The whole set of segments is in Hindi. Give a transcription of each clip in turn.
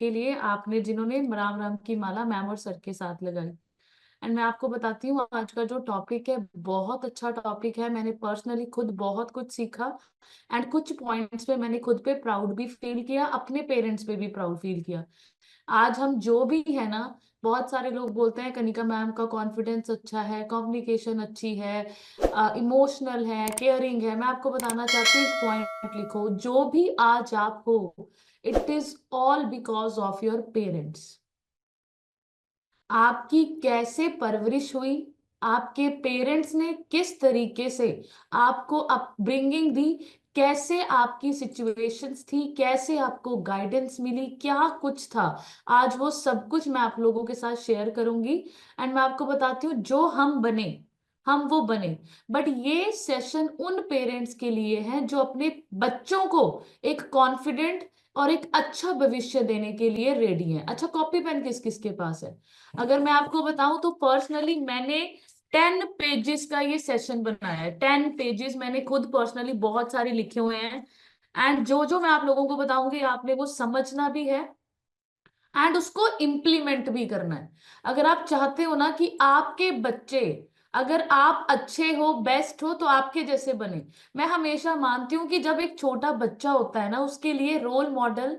के लिए आपने जिन्होंने राम राम की माला मैम और सर के साथ लगाई। एंड मैं आपको बताती हूँ आज का जो टॉपिक है बहुत अच्छा टॉपिक है। मैंने पर्सनली खुद बहुत कुछ सीखा एंड कुछ पॉइंट्स पे मैंने खुद पे प्राउड भी फील किया, अपने पेरेंट्स पे भी प्राउड फील किया। आज हम जो भी है ना, बहुत सारे लोग बोलते हैं कनिका मैम का कॉन्फिडेंस अच्छा है, कम्युनिकेशन अच्छी है, इमोशनल है, केयरिंग है। मैं आपको बताना चाहती हूँ, एक पॉइंट लिखो, जो भी आज आप हो it is all because of your parents. आपकी कैसे परवरिश हुई, आपके पेरेंट्स ने किस तरीके से आपको अपब्रिंगिंग दी, कैसे आपकी सिचुएशंस थी, कैसे आपको गाइडेंस मिली, क्या कुछ था, आज वो सब कुछ मैं आप लोगों के साथ शेयर करूंगी। एंड मैं आपको बताती हूँ जो हम बने, हम वो बने। बट ये सेशन उन पेरेंट्स के लिए है जो अपने बच्चों को एक कॉन्फिडेंट और एक अच्छा भविष्य देने के लिए रेडी है। अच्छा, कॉपी पेन किस किस के पास है? अगर मैं आपको बताऊं तो पर्सनली मैंने 10 पेजेस का ये सेशन बनाया है। 10 पेजेस मैंने खुद पर्सनली बहुत सारे लिखे हुए हैं। एंड जो जो मैं आप लोगों को बताऊंगी आपने वो समझना भी है एंड उसको इम्प्लीमेंट भी करना है। अगर आप चाहते हो ना कि आपके बच्चे, अगर आप अच्छे हो, बेस्ट हो, तो आपके जैसे बने। मैं हमेशा मानती हूँ कि जब एक छोटा बच्चा होता है ना, उसके लिए रोल मॉडल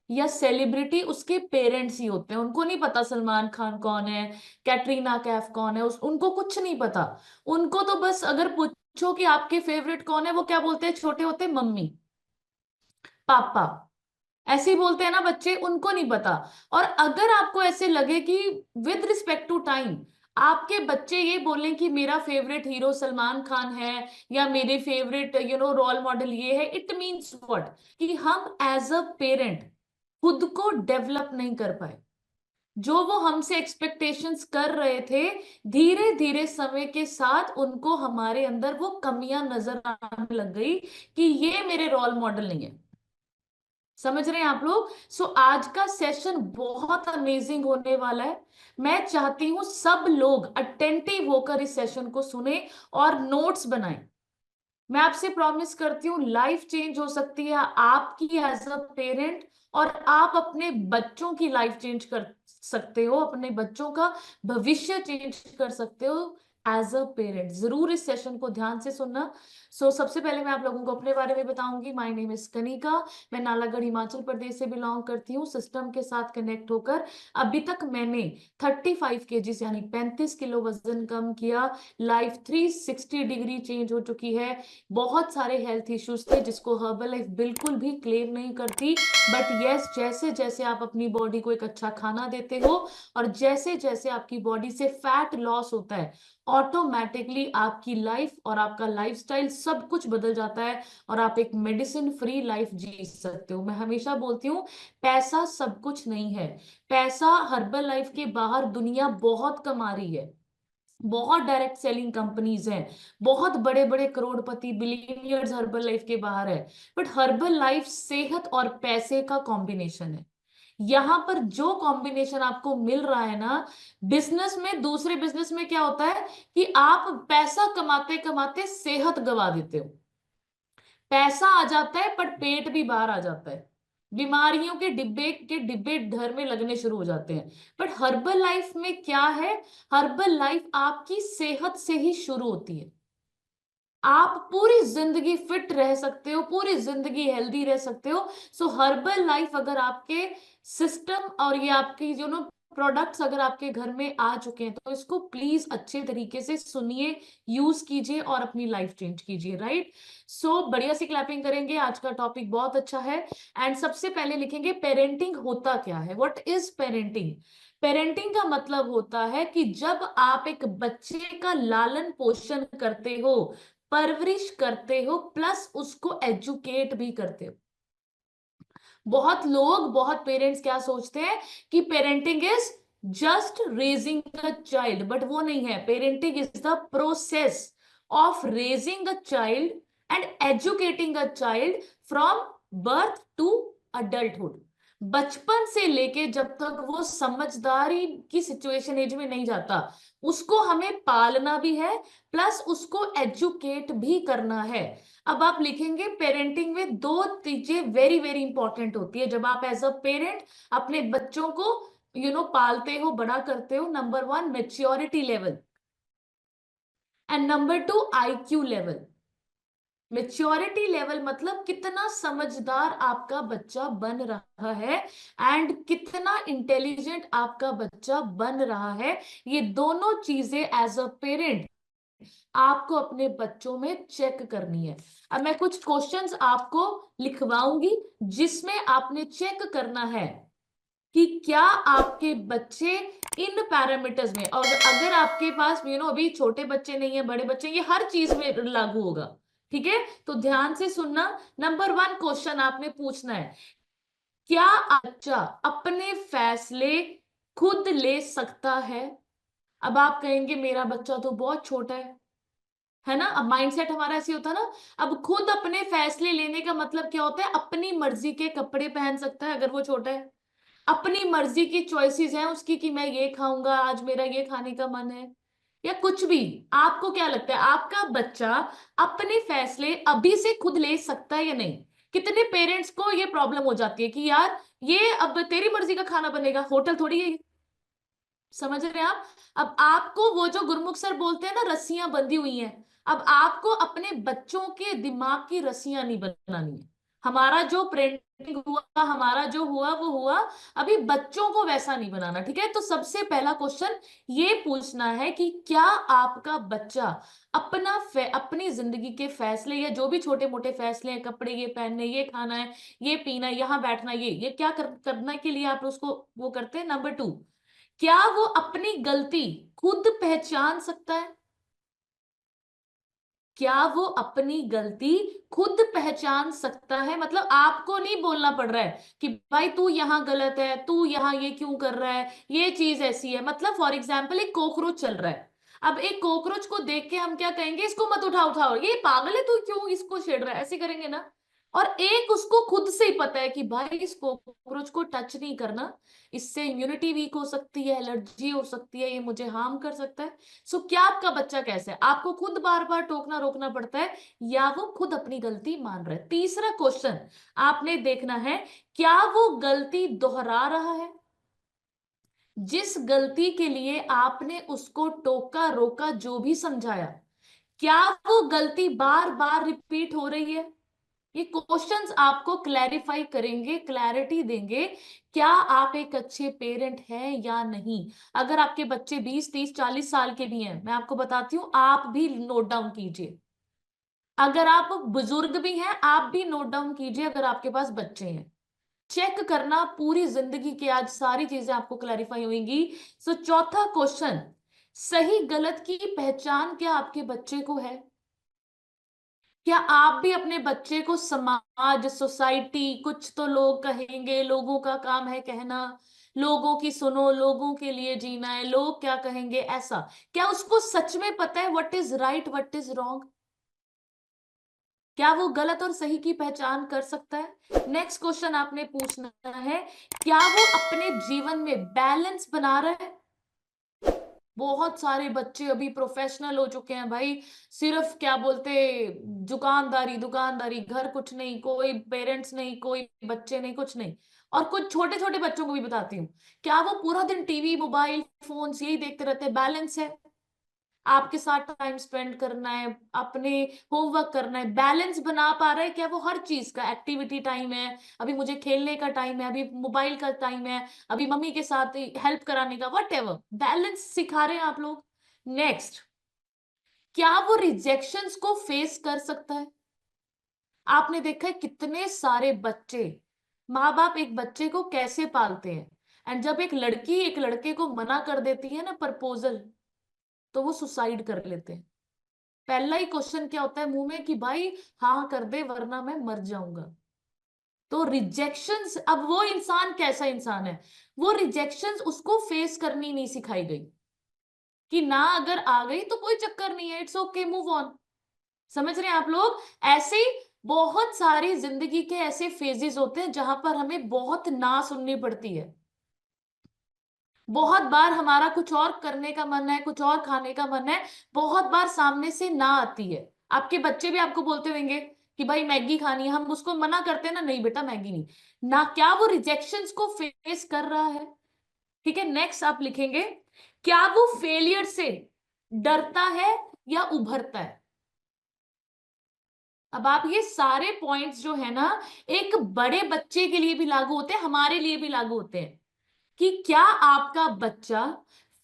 या सेलिब्रिटी उसके पेरेंट्स ही होते हैं। उनको नहीं पता सलमान खान कौन है, कैटरीना कैफ कौन है, उनको कुछ नहीं पता। उनको तो बस अगर पूछो कि आपके फेवरेट कौन है, वो क्या बोलते हैं? छोटे होते मम्मी, पापा, ऐसे ही बोलते हैं ना बच्चे, उनको नहीं पता। और अगर आपको ऐसे लगे कि विद रिस्पेक्ट टू टाइम आपके बच्चे ये बोलें कि मेरा फेवरेट हीरो सलमान खान है या मेरे फेवरेट रोल मॉडल ये है, इट मींस व्हाट? कि हम एज अ पेरेंट खुद को डेवलप नहीं कर पाए। जो वो हमसे एक्सपेक्टेशंस कर रहे थे, धीरे धीरे समय के साथ उनको हमारे अंदर वो कमियां नजर आने लग गई कि ये मेरे रोल मॉडल नहीं है। समझ रहे हैं आप लोग? सो आज का सेशन बहुत अमेजिंग होने वाला है। मैं चाहती हूं सब लोग अटेंटिव होकर इस सेशन को सुने और नोट्स बनाएं। मैं आपसे प्रॉमिस करती हूँ लाइफ चेंज हो सकती है आपकी एज अ पेरेंट, और आप अपने बच्चों की लाइफ चेंज कर सकते हो, अपने बच्चों का भविष्य चेंज कर सकते हो एज अ पेरेंट। जरूर इस सेशन को ध्यान से सुनना। सबसे पहले मैं आप लोगों को अपने बारे में बताऊंगी। My name is Kanika. मैं नालागढ़ हिमाचल प्रदेश से बिलोंग करती हूँ। सिस्टम के साथ कनेक्ट होकर अभी तक मैंने 35 kg यानी 35 किलो वजन कम किया। लाइफ 360 डिग्री चेंज हो चुकी है। बहुत सारे हेल्थ इश्यूज थे जिसको हर्बल लाइफ बिल्कुल भी क्लेम नहीं करती। बट यस, जैसे जैसे आप अपनी बॉडी को एक अच्छा खाना देते हो और जैसे जैसे आपकी बॉडी से फैट लॉस होता है, ऑटोमेटिकली आपकी लाइफ और आपका लाइफस्टाइल सब कुछ बदल जाता है और आप एक मेडिसिन फ्री लाइफ जी सकते हो। मैं हमेशा बोलती हूँ पैसा सब कुछ नहीं है। पैसा हर्बल लाइफ के बाहर दुनिया बहुत कमा रही है। बहुत डायरेक्ट सेलिंग कंपनीज हैं, बहुत बड़े बड़े करोड़पति बिलियनियर्स हर्बल लाइफ के बाहर है। बट हर्बल लाइफ सेहत और पैसे का कॉम्बिनेशन है। यहां पर जो कॉम्बिनेशन आपको मिल रहा है ना, बिजनेस में, दूसरे बिजनेस में क्या होता है कि आप पैसा कमाते कमाते सेहत गवा देते हो। पैसा आ जाता है पर पेट भी बाहर आ जाता है। बीमारियों के डिब्बे घर में लगने शुरू हो जाते हैं। बट हर्बल लाइफ में क्या है? हर्बल लाइफ आपकी सेहत से ही शुरू होती है। आप पूरी जिंदगी फिट रह सकते हो, पूरी जिंदगी हेल्दी रह सकते हो। हर्बल लाइफ अगर आपके सिस्टम और ये आपकी जो नो प्रोडक्ट्स अगर आपके घर में आ चुके हैं तो इसको प्लीज अच्छे तरीके से सुनिए, यूज कीजिए और अपनी लाइफ चेंज कीजिए। राइट? बढ़िया सी क्लैपिंग करेंगे। आज का टॉपिक बहुत अच्छा है। एंड सबसे पहले लिखेंगे पेरेंटिंग होता क्या है। What is parenting? पेरेंटिंग का मतलब होता है कि जब आप एक बच्चे का लालन पोषण करते हो, परवरिश करते हो, प्लस उसको एजुकेट भी करते हो। बहुत लोग, बहुत पेरेंट्स क्या सोचते हैं कि parenting is just raising a child, but वो नहीं है। Parenting is the process of raising a child and educating a child from birth to adulthood. बचपन से लेके जब तक वो समझदारी की सिचुएशन एज में नहीं जाता, उसको हमें पालना भी है, प्लस उसको एजुकेट भी करना है। अब आप लिखेंगे पेरेंटिंग में दो चीजें वेरी वेरी इंपॉर्टेंट होती है जब आप एज अ पेरेंट अपने बच्चों को पालते हो, बड़ा करते हो। Number one, maturity level, and number two, IQ level. Maturity level मतलब कितना समझदार आपका बच्चा बन रहा है, एंड कितना इंटेलिजेंट आपका बच्चा बन रहा है। ये दोनों चीजें एज अ पेरेंट आपको अपने बच्चों में चेक करनी है। अब मैं कुछ क्वेश्चंस आपको लिखवाऊंगी जिसमें आपने चेक करना है कि क्या आपके बच्चे इन पैरामीटर्स में, और अगर आपके पास अभी छोटे बच्चे नहीं है, बड़े बच्चे, ये हर चीज में लागू होगा। ठीक है, तो ध्यान से सुनना। नंबर वन क्वेश्चन आपने पूछना है, क्या बच्चा अपने फैसले खुद ले सकता है? अब आप कहेंगे मेरा बच्चा तो बहुत छोटा है ना। अब माइंडसेट हमारा ऐसे होता है ना। अब खुद अपने फैसले लेने का मतलब क्या होता है? अपनी मर्जी के कपड़े पहन सकता है अगर वो छोटा है, अपनी मर्जी की चॉइसेस हैं उसकी कि मैं ये खाऊंगा, आज मेरा ये खाने का मन है, या कुछ भी। आपको क्या लगता है आपका बच्चा अपने फैसले अभी से खुद ले सकता है या नहीं? कितने पेरेंट्स को ये प्रॉब्लम हो जाती है कि यार ये अब तेरी मर्जी का खाना बनेगा, होटल थोड़ी है ये। समझ रहे हैं आप? अब आपको वो जो गुरमुख सर बोलते हैं ना, रस्सियां बंधी हुई हैं, अब आपको अपने बच्चों के दिमाग की रस्सियां नहीं बनानी है। हमारा जो पेरेंटिंग हुआ, हमारा जो हुआ वो हुआ, अभी बच्चों को वैसा नहीं बनाना। ठीक है, तो सबसे पहला क्वेश्चन ये पूछना है कि क्या आपका बच्चा अपनी जिंदगी के फैसले, या जो भी छोटे मोटे फैसले हैं, कपड़े ये पहनने, ये खाना है, ये पीना, यहाँ बैठना, ये क्या करने के लिए आप उसको वो करते हैं। नंबर टू, क्या वो अपनी गलती खुद पहचान सकता है? क्या वो अपनी गलती खुद पहचान सकता है? मतलब आपको नहीं बोलना पड़ रहा है कि भाई तू यहां गलत है, तू यहां ये क्यों कर रहा है, ये चीज ऐसी है। मतलब फॉर एग्जाम्पल एक कॉकरोच चल रहा है, अब एक कॉकरोच को देख के हम क्या कहेंगे? इसको मत उठाओ, ये पागल है, तू क्यों इसको छेड़ रहा है, ऐसे करेंगे ना। और एक उसको खुद से ही पता है कि भाई इस कॉकरोच को टच नहीं करना, इससे इम्यूनिटी वीक हो सकती है, एलर्जी हो सकती है, ये मुझे हार्म कर सकता है। सो क्या आपका बच्चा कैसा है? आपको खुद बार बार टोकना रोकना पड़ता है, या वो खुद अपनी गलती मान रहा है? तीसरा क्वेश्चन आपने देखना है, क्या वो गलती दोहरा रहा है? जिस गलती के लिए आपने उसको टोका रोका, जो भी समझाया, क्या वो गलती बार बार रिपीट हो रही है? ये क्वेश्चंस आपको क्लैरिफाई करेंगे, क्लैरिटी देंगे, क्या आप एक अच्छे पेरेंट हैं या नहीं। अगर आपके बच्चे 20 30 40 साल के भी हैं, मैं आपको बताती हूँ, आप भी नोट डाउन कीजिए। अगर आप बुजुर्ग भी हैं, आप भी नोट डाउन कीजिए, अगर आपके पास बच्चे हैं। चेक करना पूरी जिंदगी की, आज सारी चीजें आपको क्लैरिफाई होंगी। सो चौथा क्वेश्चन, सही गलत की पहचान क्या आपके बच्चे को है? क्या आप भी अपने बच्चे को समाज, सोसाइटी, कुछ तो लोग कहेंगे, लोगों का काम है कहना, लोगों की सुनो, लोगों के लिए जीना है, लोग क्या कहेंगे ऐसा, क्या उसको सच में पता है what is right, what is wrong? क्या वो गलत और सही की पहचान कर सकता है? नेक्स्ट क्वेश्चन आपने पूछना है, क्या वो अपने जीवन में बैलेंस बना रहा है? बहुत सारे बच्चे अभी प्रोफेशनल हो चुके हैं भाई, सिर्फ क्या बोलते, दुकानदारी दुकानदारी, घर कुछ नहीं, कोई पेरेंट्स नहीं, कोई बच्चे नहीं, कुछ नहीं। और कुछ छोटे छोटे बच्चों को भी बताती हूँ, क्या वो पूरा दिन टीवी, मोबाइल फोन्स यही देखते रहते हैं? बैलेंस है? आपके साथ टाइम स्पेंड करना है, अपने होमवर्क करना है, बैलेंस बना पा रहा है क्या वो? हर चीज का एक्टिविटी टाइम है, अभी मुझे खेलने का टाइम है, अभी मोबाइल का टाइम है, अभी मम्मी के साथ हेल्प कराने का, वट एवर, बैलेंस सिखा रहे हैं आप लोग। नेक्स्ट, क्या वो रिजेक्शंस को फेस कर सकता है? आपने देखा है कितने सारे बच्चे, माँ बाप एक बच्चे को कैसे पालते हैं, एंड जब एक लड़की एक लड़के को मना कर देती है ना प्रपोजल, तो वो सुसाइड कर लेते हैं। पहला ही क्वेश्चन क्या होता है मुंह में कि भाई हाँ कर दे वरना मैं मर जाऊंगा। तो रिजेक्शंस, अब वो इंसान कैसा इंसान है? वो रिजेक्शंस उसको फेस करनी नहीं सिखाई गई कि ना अगर आ गई तो कोई चक्कर नहीं है, इट्स ओके, मूव ऑन। समझ रहे हैं आप लोग? ऐसे ही बहुत सारी जिंदगी के ऐसे फेजेस होते हैं जहां पर हमें बहुत ना सुननी पड़ती है। बहुत बार हमारा कुछ और करने का मन है, कुछ और खाने का मन है, बहुत बार सामने से ना आती है। आपके बच्चे भी आपको बोलते होंगे कि भाई मैगी खानी है, हम उसको मना करते हैं ना, नहीं बेटा मैगी नहीं। ना क्या वो रिजेक्शंस को फेस कर रहा है? ठीक है, नेक्स्ट आप लिखेंगे, क्या वो फेलियर से डरता है या उभरता है? अब आप ये सारे पॉइंट्स जो है ना, एक बड़े बच्चे के लिए भी लागू होते हैं, हमारे लिए भी लागू होते हैं, कि क्या आपका बच्चा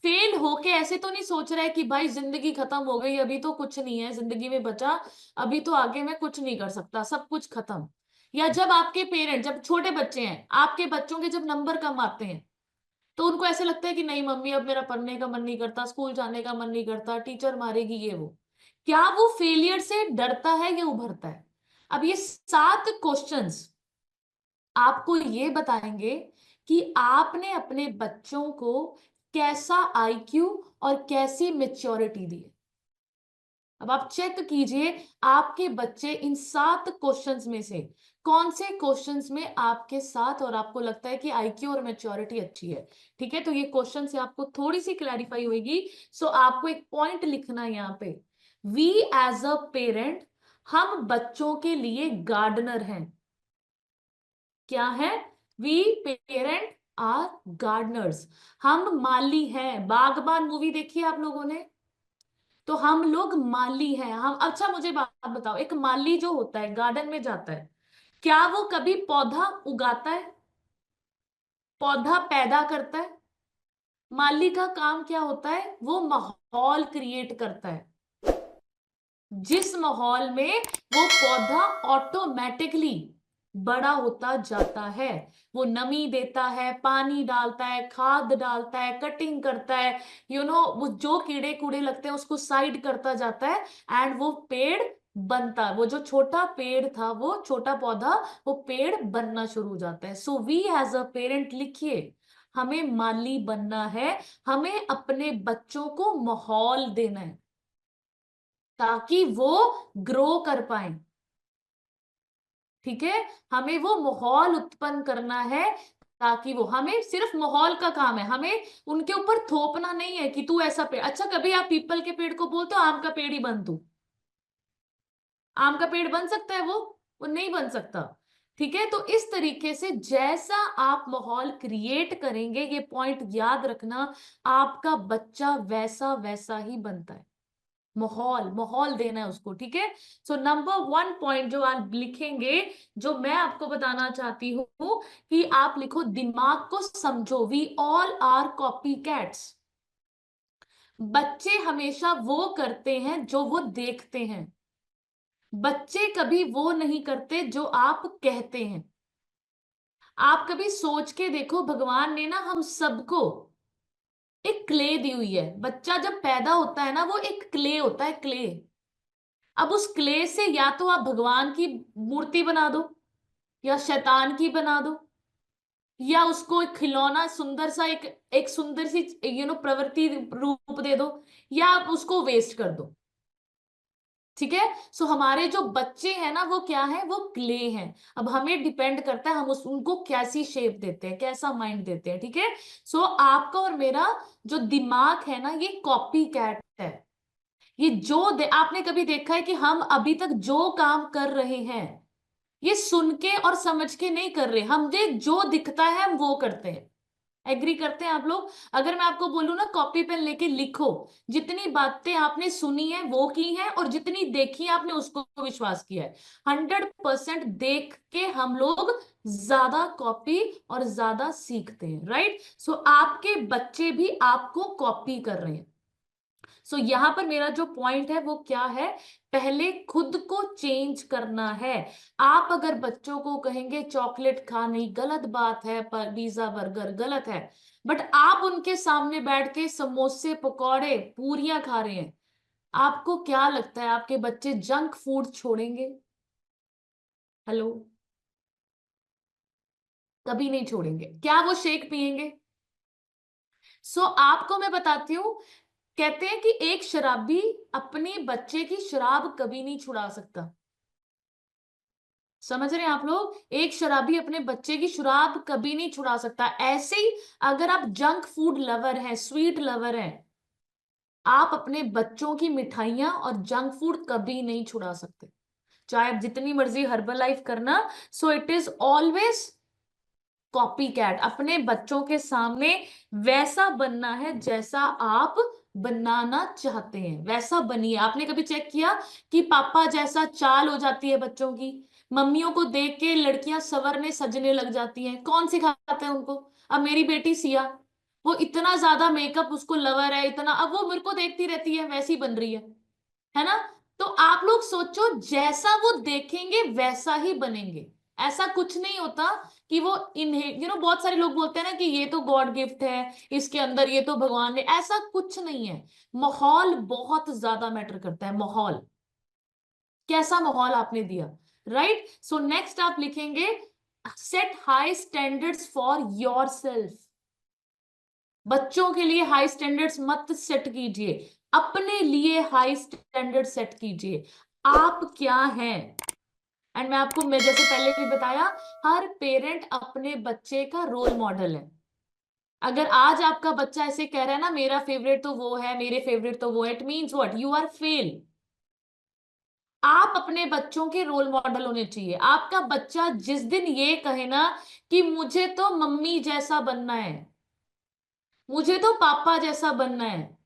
फेल होके ऐसे तो नहीं सोच रहा है कि भाई जिंदगी खत्म हो गई, अभी तो कुछ नहीं है जिंदगी में बचा, अभी तो आगे मैं कुछ नहीं कर सकता, सब कुछ खत्म। या जब आपके पेरेंट, जब छोटे बच्चे हैं आपके बच्चों के, जब नंबर कम आते हैं तो उनको ऐसे लगता है कि नहीं मम्मी अब मेरा पढ़ने का मन नहीं करता, स्कूल जाने का मन नहीं करता, टीचर मारेगी ये वो। क्या वो फेलियर से डरता है या उभरता है? अब ये 7 क्वेश्चंस आपको ये बताएंगे कि आपने अपने बच्चों को कैसा आईक्यू और कैसी मेच्योरिटी दी है। अब आप चेक कीजिए आपके बच्चे इन 7 क्वेश्चंस में से कौन से क्वेश्चंस में आपके साथ, और आपको लगता है कि आईक्यू और मेच्योरिटी अच्छी है। ठीक है, तो ये क्वेश्चन से आपको थोड़ी सी क्लैरिफाई होगी। सो आपको एक पॉइंट लिखना है यहाँ पे, वी एज अ पेरेंट, हम बच्चों के लिए गार्डनर हैं। क्या है? वी पेरेंट आर गार्डनर्स, हम माली हैं। बागबान मूवी देखी है आप लोगों ने? तो हम लोग माली हैं हम। अच्छा मुझे बात बताओ, एक माली जो होता है गार्डन में जाता है, क्या वो कभी पौधा उगाता है, पौधा पैदा करता है? माली का काम क्या होता है? वो माहौल क्रिएट करता है, जिस माहौल में वो पौधा ऑटोमेटिकली बड़ा होता जाता है। वो नमी देता है, पानी डालता है, खाद डालता है, कटिंग करता है, वो जो कीड़े कूड़े लगते हैं उसको साइड करता जाता है, एंड वो पेड़ बनता है। वो जो छोटा पेड़ था, वो छोटा पौधा, वो पेड़ बनना शुरू हो जाता है। So we as a parent लिखिए, हमें माली बनना है, हमें अपने बच्चों को माहौल देना है ताकि वो ग्रो कर पाए। ठीक है, हमें वो माहौल उत्पन्न करना है ताकि वो, हमें सिर्फ माहौल का काम है, हमें उनके ऊपर थोपना नहीं है कि तू ऐसा पेड़। अच्छा कभी आप पीपल के पेड़ को बोलते हो आम का पेड़ ही बन तू? आम का पेड़ बन सकता है वो नहीं बन सकता। ठीक है, तो इस तरीके से जैसा आप माहौल क्रिएट करेंगे, ये पॉइंट याद रखना, आपका बच्चा वैसा वैसा ही बनता है। माहौल माहौल देना है उसको। ठीक है, सो नंबर 1 पॉइंट जो आप लिखेंगे, जो मैं आपको बताना चाहती हूं, कि आप लिखो दिमाग को समझो, we all are copy cats. बच्चे हमेशा वो करते हैं जो वो देखते हैं, बच्चे कभी वो नहीं करते जो आप कहते हैं। आप कभी सोच के देखो, भगवान ने ना हम सबको एक क्ले दी हुई है। बच्चा जब पैदा होता है ना, वो एक क्ले होता है, क्ले। अब उस क्ले से या तो आप भगवान की मूर्ति बना दो, या शैतान की बना दो, या उसको एक खिलौना सुंदर सा, एक एक सुंदर सी प्रवृत्ति रूप दे दो, या आप उसको वेस्ट कर दो। ठीक है, सो हमारे जो बच्चे हैं ना, वो क्या है? वो क्ले हैं। अब हमें डिपेंड करता है हम उनको कैसी शेप देते हैं, कैसा माइंड देते हैं। ठीक है, सो आपका और मेरा जो दिमाग है ना, ये कॉपी कैट है। ये आपने कभी देखा है कि हम अभी तक जो काम कर रहे हैं, ये सुन के और समझ के नहीं कर रहे, हम जो दिखता है हम वो करते हैं। एग्री करते हैं आप लोग? अगर मैं आपको बोलूं ना कॉपी पेन लेके लिखो, जितनी बातें आपने सुनी है वो की है, और जितनी देखी है आपने उसको विश्वास किया है। 100% देख के हम लोग ज्यादा कॉपी और ज्यादा सीखते हैं, राइट? सो आपके बच्चे भी आपको कॉपी कर रहे हैं। सो यहां पर मेरा जो पॉइंट है वो क्या है? पहले खुद को चेंज करना है। आप अगर बच्चों को कहेंगे चॉकलेट खा, नहीं, गलत बात है, पर पिज्जा बर्गर गलत है, बट आप उनके सामने बैठ के समोसे पकौड़े पूरियां खा रहे हैं, आपको क्या लगता है आपके बच्चे जंक फूड छोड़ेंगे? हेलो? कभी नहीं छोड़ेंगे। क्या वो शेक पिएंगे? सो आपको मैं बताती हूँ, कहते हैं कि एक शराबी अपने बच्चे की शराब कभी नहीं छुड़ा सकता। समझ रहे हैं आप लोग? एक शराबी अपने बच्चे की शराब कभी नहीं छुड़ा सकता। ऐसे ही अगर आप जंक फूड लवर हैं, स्वीट लवर हैं, आप अपने बच्चों की मिठाइयां और जंक फूड कभी नहीं छुड़ा सकते, चाहे आप जितनी मर्जी हर्बल लाइफ करना। So it is always copy cat. अपने बच्चों के सामने वैसा बनना है जैसा आप बनाना चाहते हैं, वैसा बनिए। आपने कभी चेक किया कि पापा जैसा चाल हो जाती है बच्चों की? मम्मियों को देख के लड़कियां संवरने सजने लग जाती हैं। कौन सिखाता है उनको? अब मेरी बेटी सिया, वो इतना ज्यादा मेकअप उसको लवर है, इतना, अब वो मेरे को देखती रहती है वैसी बन रही है ना? तो आप लोग सोचो, जैसा वो देखेंगे वैसा ही बनेंगे। ऐसा कुछ नहीं होता कि वो इन्हें बहुत सारे लोग बोलते हैं ना कि ये तो गॉड गिफ्ट है, इसके अंदर ये तो भगवान ने, ऐसा कुछ नहीं है। माहौल बहुत ज्यादा मैटर करता है। माहौल, कैसा माहौल आपने दिया, राइट? सो नेक्स्ट आप लिखेंगे, set high standards for your self. बच्चों के लिए हाई स्टैंडर्ड्स मत सेट कीजिए, अपने लिए हाई स्टैंडर्ड सेट कीजिए। आप क्या हैं? एंड मैं जैसे पहले भी बताया, हर पेरेंट अपने बच्चे का रोल मॉडल है। अगर आज आपका बच्चा ऐसे कह रहा है ना, मेरा फेवरेट तो वो है, मेरे फेवरेट तो वो है, it means what? You are fail. आप अपने बच्चों के रोल मॉडल होने चाहिए। आपका बच्चा जिस दिन ये कहे ना कि मुझे तो मम्मी जैसा बनना है, मुझे तो पापा जैसा बनना है,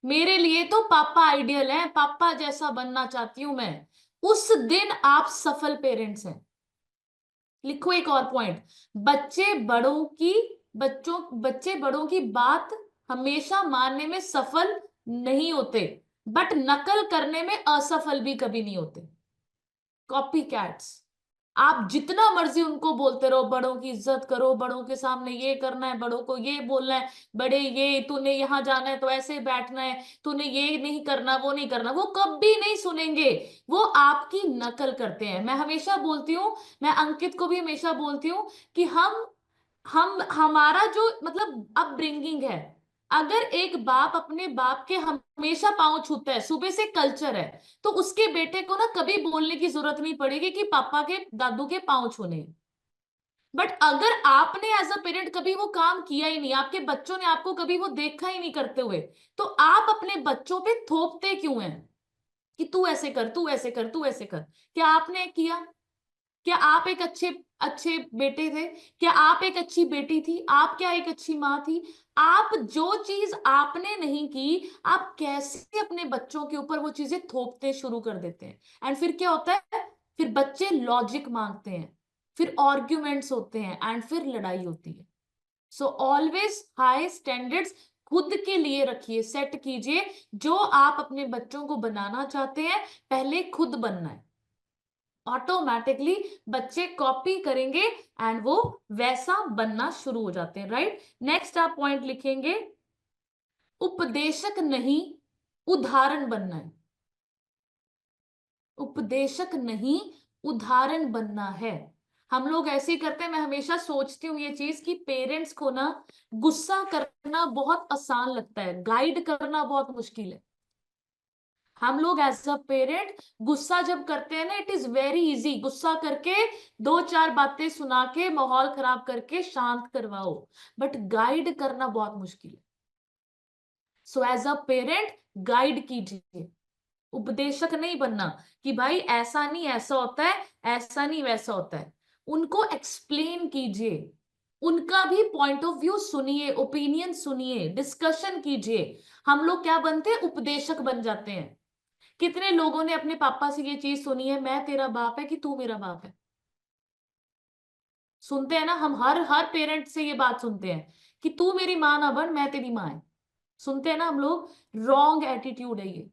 मेरे लिए तो पापा आइडियल है, पापा जैसा बनना चाहती हूं मैं, उस दिन आप सफल पेरेंट्स हैं। लिखो एक और पॉइंट, बच्चे बड़ों की बात हमेशा मानने में सफल नहीं होते, बट नकल करने में असफल भी कभी नहीं होते। Copy cats. आप जितना मर्जी उनको बोलते रहो, बड़ों की इज्जत करो, बड़ों के सामने ये करना है, बड़ों को ये बोलना है, बड़े ये, तूने यहां जाना है तो ऐसे बैठना है, तूने ये नहीं करना, वो नहीं करना, वो कभी नहीं सुनेंगे। वो आपकी नकल करते हैं। मैं हमेशा बोलती हूँ, मैं अंकित को भी हमेशा बोलती हूँ कि हम हमारा जो मतलब अपब्रिंगिंग है, अगर एक बाप अपने बाप के हमेशा पांव छूता है, सुबह से कल्चर है, तो उसके बेटे को ना कभी बोलने की जरूरत नहीं पड़ेगी कि पापा के दादू के पांव छूने। बट अगर आपने एज अ पेरेंट कभी वो काम किया ही नहीं, आपके बच्चों ने आपको कभी वो देखा ही नहीं करते हुए, तो आप अपने बच्चों पे थोपते क्यों हैं कि तू ऐसे कर, तू ऐसे कर, तू ऐसे कर? क्या आपने किया? क्या आप एक अच्छे अच्छे बेटे थे? क्या आप एक अच्छी बेटी थी? आप क्या एक अच्छी माँ थी? आप जो चीज आपने नहीं की, आप कैसे अपने बच्चों के ऊपर वो चीजें थोपते शुरू कर देते हैं। एंड फिर क्या होता है? फिर बच्चे लॉजिक मांगते हैं, फिर आर्ग्यूमेंट्स होते हैं, एंड फिर लड़ाई होती है। सो ऑलवेज हाई स्टैंडर्ड्स खुद के लिए रखिए, सेट कीजिए। जो आप अपने बच्चों को बनाना चाहते हैं, पहले खुद बनना है। ऑटोमेटिकली बच्चे कॉपी करेंगे एंड वो वैसा बनना शुरू हो जाते हैं, राइट? नेक्स्ट आप पॉइंट लिखेंगे, उपदेशक नहीं, उदाहरण बनना है। उपदेशक नहीं, उदाहरण बनना है। हम लोग ऐसे ही करते हैं। मैं हमेशा सोचती हूँ ये चीज कि पेरेंट्स को ना गुस्सा करना बहुत आसान लगता है, गाइड करना बहुत मुश्किल है। हम लोग एज अ पेरेंट गुस्सा जब करते हैं ना, इट इज वेरी इजी, गुस्सा करके दो चार बातें सुना के माहौल खराब करके शांत करवाओ, बट गाइड करना बहुत मुश्किल है। So as a parent guide कीजिए, उपदेशक नहीं बनना कि भाई ऐसा नहीं ऐसा होता है, ऐसा नहीं वैसा होता है। उनको एक्सप्लेन कीजिए, उनका भी पॉइंट ऑफ व्यू सुनिए, ओपिनियन सुनिए, डिस्कशन कीजिए। हम लोग क्या बनते हैं? उपदेशक बन जाते हैं। कितने लोगों ने अपने पापा से ये चीज सुनी है, मैं तेरा बाप है कि तू मेरा बाप है? सुनते हैं ना, हम हर हर पेरेंट से ये बात सुनते हैं कि तू मेरी माँ ना बन, मैं तेरी माँ है। सुनते हैं ना हम लोग? रॉन्ग एटीट्यूड है ये,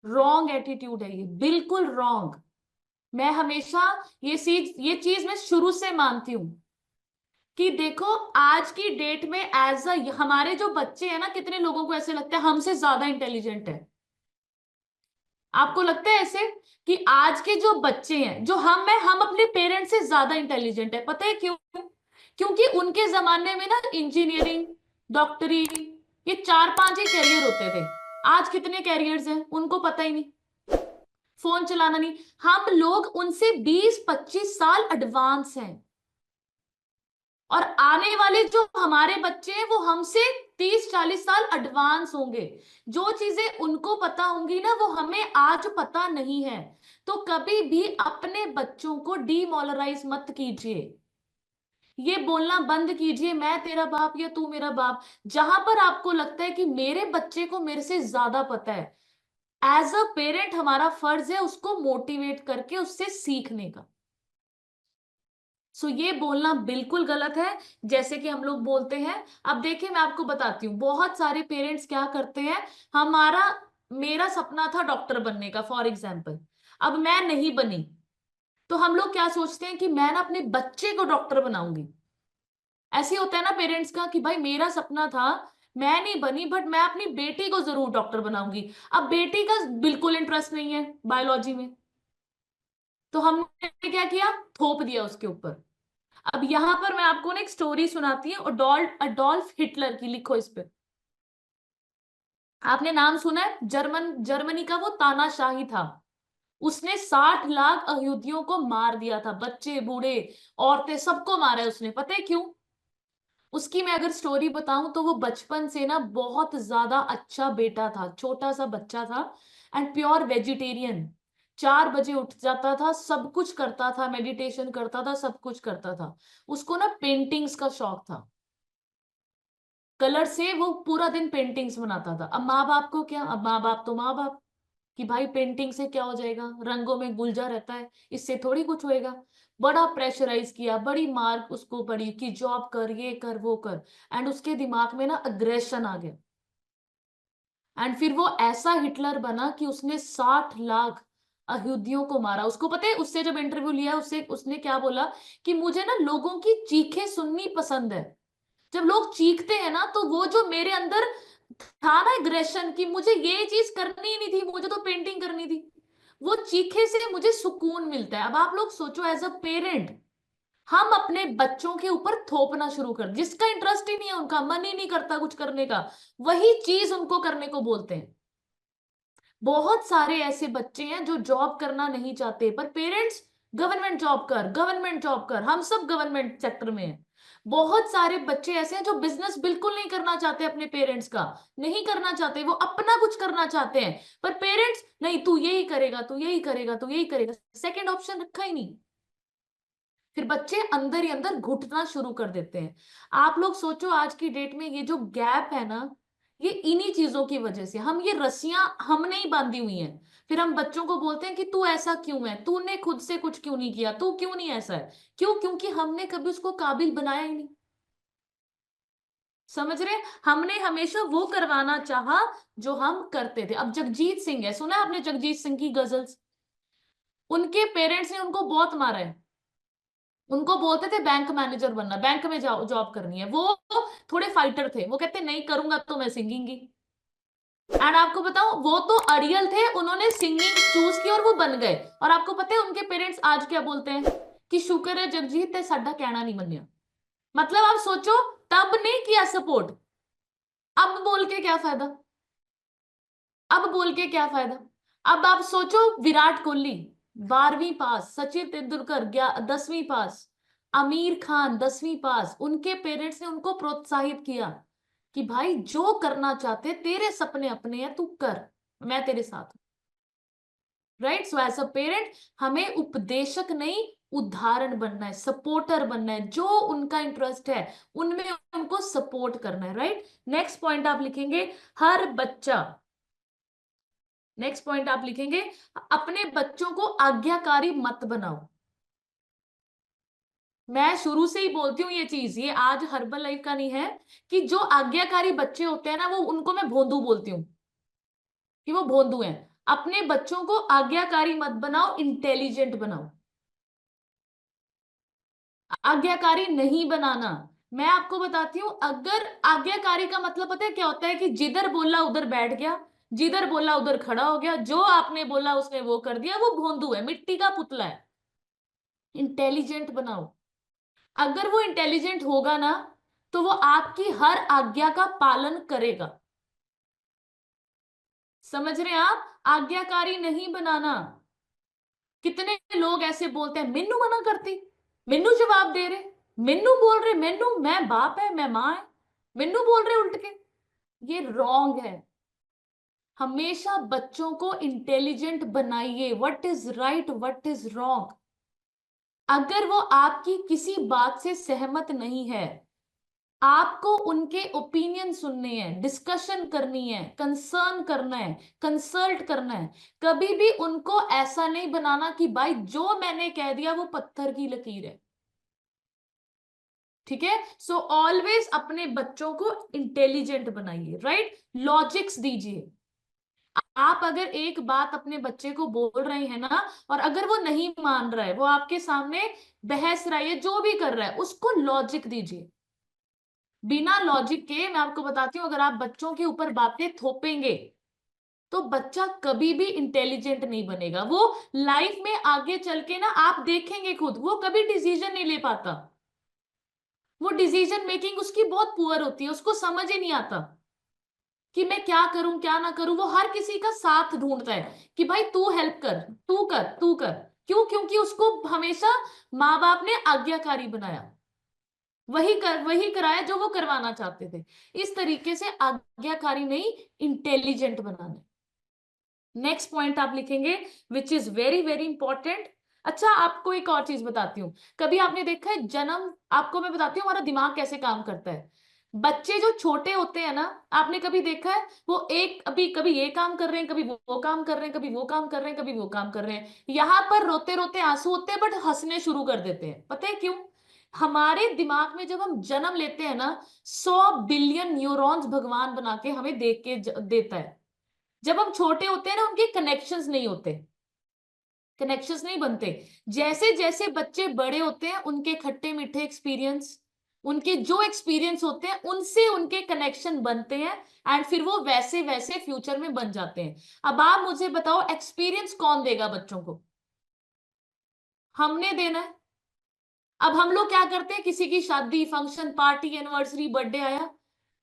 रॉन्ग एटीट्यूड है ये, बिल्कुल रॉन्ग। मैं हमेशा ये चीज मैं शुरू से मानती हूं कि देखो, आज की डेट में एज अ हमारे जो बच्चे हैं ना, कितने लोगों को ऐसे लगता है हमसे ज्यादा इंटेलिजेंट है। आपको लगता है ऐसे कि आज के जो बच्चे हैं, जो हम अपने पेरेंट्स से ज्यादा इंटेलिजेंट है? पता है क्यों? क्योंकि उनके जमाने में ना इंजीनियरिंग, डॉक्टरी, ये चार पांच ही कैरियर होते थे। आज कितने कैरियर्स हैं उनको पता ही नहीं। फोन चलाना नहीं। हम लोग उनसे 20-25 साल एडवांस हैं, और आने वाले जो हमारे बच्चे हैं वो हमसे 30-40 साल एडवांस होंगे। जो चीजें उनको पता होंगी ना, वो हमें आज पता नहीं है। तो कभी भी अपने बच्चों को डीमोरलाइज मत कीजिए। ये बोलना बंद कीजिए मैं तेरा बाप या तू मेरा बाप। जहां पर आपको लगता है कि मेरे बच्चे को मेरे से ज्यादा पता है, एज अ पेरेंट हमारा फर्ज है उसको मोटिवेट करके उससे सीखने का। सो ये बोलना बिल्कुल गलत है, जैसे कि हम लोग बोलते हैं। अब देखिए मैं आपको बताती हूँ, बहुत सारे पेरेंट्स क्या करते हैं। हमारा मेरा सपना था डॉक्टर बनने का फॉर एग्जाम्पल, अब मैं नहीं बनी, तो हम लोग क्या सोचते हैं कि मैं ना अपने बच्चे को डॉक्टर बनाऊंगी। ऐसे ही होता है ना पेरेंट्स का कि भाई मेरा सपना था, मैं नहीं बनी, बट मैं अपनी बेटी को जरूर डॉक्टर बनाऊंगी। अब बेटी का बिल्कुल इंटरेस्ट नहीं है बायोलॉजी में, तो हमने क्या किया, थोप दिया उसके ऊपर। अब यहां पर मैं आपको ना एक स्टोरी सुनाती हूँ, अडोल्फ अडोल्फ हिटलर की, लिखो इस पे। आपने नाम सुना है, जर्मनी का वो तानाशाही था। उसने 60 लाख यहूदियों को मार दिया था, बच्चे बूढ़े औरतें सबको मारा है उसने। पता है क्यों? उसकी मैं अगर स्टोरी बताऊं तो वो बचपन से ना बहुत ज्यादा अच्छा बेटा था, छोटा सा बच्चा था, एंड प्योर वेजिटेरियन। 4 बजे उठ जाता था, सब कुछ करता था, मेडिटेशन करता था, सब कुछ करता था। उसको ना पेंटिंग्स का शौक था, कलर से वो पूरा दिन पेंटिंग्स बनाता था। अब माँ बाप को क्या, अब माँ बाप तो माँ बाप, कि भाई पेंटिंग से क्या हो जाएगा, रंगों में गुलजा रहता है, इससे थोड़ी कुछ होएगा। बड़ा प्रेशराइज किया, बड़ी मार उसको पड़ी कि जॉब कर, ये कर, वो कर। एंड उसके दिमाग में ना अग्रेशन आ गया, एंड फिर वो ऐसा हिटलर बना कि उसने 60 लाख यहूदियों को मारा। उसको पता है, उससे जब इंटरव्यू लिया उससे उसने क्या बोला, कि मुझे ना लोगों की चीखें सुननी पसंद है। जब लोग चीखते हैं ना, तो वो जो मेरे अंदर था ना एग्रेशन, कि मुझे ये चीज करनी ही नहीं थी, मुझे तो पेंटिंग करनी थी, वो चीखे से मुझे सुकून मिलता है। अब आप लोग सोचो, एज अ पेरेंट हम अपने बच्चों के ऊपर थोपना शुरू कर, जिसका इंटरेस्ट ही नहीं है, उनका मन ही नहीं करता कुछ करने का, वही चीज उनको करने को बोलते हैं। बहुत सारे ऐसे बच्चे हैं जो जॉब करना नहीं चाहते, पर पेरेंट्स गवर्नमेंट जॉब कर, गवर्नमेंट जॉब कर, हम सब गवर्नमेंट सेक्टर में हैं। बहुत सारे बच्चे ऐसे हैं जो बिजनेस बिल्कुल नहीं करना चाहते, अपने पेरेंट्स का नहीं करना चाहते, वो अपना कुछ करना चाहते हैं, पर पेरेंट्स नहीं, तू यही करेगा, तू यही करेगा, तू यही करेगा, सेकंड ऑप्शन रखा ही नहीं। फिर बच्चे अंदर ही अंदर घुटना शुरू कर देते हैं। आप लोग सोचो, आज की डेट में ये जो गैप है ना, ये इन्हीं चीजों की वजह से, हम ये रस्सियां हमने ही बांधी हुई हैं। फिर हम बच्चों को बोलते हैं कि तू ऐसा क्यों है, तूने खुद से कुछ क्यों नहीं किया, तू क्यों नहीं ऐसा है। क्यों? क्योंकि हमने कभी उसको काबिल बनाया ही नहीं। समझ रहे? हमने हमेशा वो करवाना चाहा जो हम करते थे। अब जगजीत सिंह है, सुना है आपने जगजीत सिंह की गजल्स? उनके पेरेंट्स ने उनको बहुत मारा है। उनको बोलते थे बैंक मैनेजर बनना, बैंक में जाओ, जॉब करनी है। वो थोड़े फाइटर थे, वो कहते नहीं करूंगा तो मैं सिंगिंग की। एंड आपको बताऊं, वो तो अड़ियल थे, उन्होंने सिंगिंग चूज की और वो बन गए। और आपको पता है उनके पेरेंट्स आज क्या बोलते हैं, कि शुक्र है जगजीत ते साडा कहना नहीं मनिया। मतलब आप सोचो, तब नहीं किया सपोर्ट, अब बोल के क्या फायदा, अब बोल के क्या फायदा। अब आप सोचो, विराट कोहली 12वीं पास, सचिन तेंदुलकर 10वीं पास, आमिर खान 10वीं पास, उनके पेरेंट्स ने उनको प्रोत्साहित किया कि भाई जो करना चाहते, तेरे सपने अपने हैं, तू कर, मैं तेरे साथ हूं। Right? So as a parent हमें उपदेशक नहीं, उदाहरण बनना है, सपोर्टर बनना है, जो उनका इंटरेस्ट है उनमें उनको सपोर्ट करना है। राइट? नेक्स्ट पॉइंट आप लिखेंगे, हर बच्चा, नेक्स्ट पॉइंट आप लिखेंगे, अपने बच्चों को आज्ञाकारी मत बनाओ। मैं शुरू से ही बोलती हूँ ये चीज, ये आज हर्बल लाइफ का नहीं है, कि जो आज्ञाकारी बच्चे होते हैं ना, वो उनको मैं भोंदू बोलती हूँ, कि वो भोंदू हैं। अपने बच्चों को आज्ञाकारी मत बनाओ, इंटेलिजेंट बनाओ। आज्ञाकारी नहीं बनाना। मैं आपको बताती हूँ, अगर आज्ञाकारी का मतलब पता है क्या होता है, कि जिधर बोला उधर बैठ गया, जिधर बोला उधर खड़ा हो गया, जो आपने बोला उसने वो कर दिया, वो भोंदू है, मिट्टी का पुतला है। इंटेलिजेंट बनाओ। अगर वो इंटेलिजेंट होगा ना, तो वो आपकी हर आज्ञा का पालन करेगा। समझ रहे हैं आप? आज्ञाकारी नहीं बनाना। कितने लोग ऐसे बोलते हैं, मेनू मना करती, मेनू जवाब दे रहे, मेनू बोल रहे, मेनू मैं बाप है मैं मां है, मेनू बोल रहे उल्ट के। ये रॉन्ग है। हमेशा बच्चों को इंटेलिजेंट बनाइए, what is right what is wrong. अगर वो आपकी किसी बात से सहमत नहीं है, आपको उनके ओपिनियन सुनने हैं, डिस्कशन करनी है, कंसर्न करना है, कंसल्ट करना है। कभी भी उनको ऐसा नहीं बनाना कि भाई जो मैंने कह दिया वो पत्थर की लकीर है। ठीक है, सो ऑलवेज अपने बच्चों को इंटेलिजेंट बनाइए, राइट, लॉजिक्स दीजिए। आप अगर एक बात अपने बच्चे को बोल रहे हैं ना, और अगर वो नहीं मान रहा है, वो आपके सामने बहस रहा है, जो भी कर रहा है, उसको लॉजिक दीजिए। बिना लॉजिक के मैं आपको बताती हूँ, अगर आप बच्चों के ऊपर बातें थोपेंगे तो बच्चा कभी भी इंटेलिजेंट नहीं बनेगा। वो लाइफ में आगे चल के ना, आप देखेंगे खुद, वो कभी डिसीजन नहीं ले पाता। वो डिसीजन मेकिंग उसकी बहुत पुअर होती है, उसको समझ ही नहीं आता कि मैं क्या करूं क्या ना करूं। वो हर किसी का साथ ढूंढता है कि भाई तू हेल्प कर, तू कर, तू कर। क्यों? क्योंकि उसको हमेशा माँ बाप ने आज्ञाकारी बनाया, वही कराया जो वो करवाना चाहते थे। इस तरीके से आज्ञाकारी नहीं, इंटेलिजेंट बनाना। नेक्स्ट पॉइंट आप लिखेंगे, which is very very important. अच्छा, आपको एक और चीज बताती हूँ। कभी आपने देखा है जन्म, आपको मैं बताती हूँ हमारा दिमाग कैसे काम करता है। बच्चे जो छोटे होते हैं ना, आपने कभी देखा है, वो एक अभी कभी ये काम कर रहे हैं, कभी वो काम कर रहे हैं, कभी वो काम कर रहे हैं, कभी वो काम कर रहे हैं, यहाँ पर रोते रोते आंसू होते हैं, बट हंसने शुरू कर देते हैं। पता है क्यों? हमारे दिमाग में जब हम जन्म लेते हैं ना, 100 बिलियन न्यूरॉन्स भगवान बना के हमें देख के देता है। जब हम छोटे होते हैं ना, उनके कनेक्शंस नहीं होते, कनेक्शंस नहीं बनते। जैसे जैसे बच्चे बड़े होते हैं, उनके खट्टे मीठे एक्सपीरियंस, उनके जो एक्सपीरियंस होते हैं, उनसे उनके कनेक्शन बनते हैं, एंड फिर वो वैसे वैसे फ्यूचर में बन जाते हैं। अब आप मुझे बताओ, एक्सपीरियंस कौन देगा बच्चों को? हमने देना है। अब हम लोग क्या करते हैं, किसी की शादी, फंक्शन, पार्टी, एनिवर्सरी, बर्थडे आया,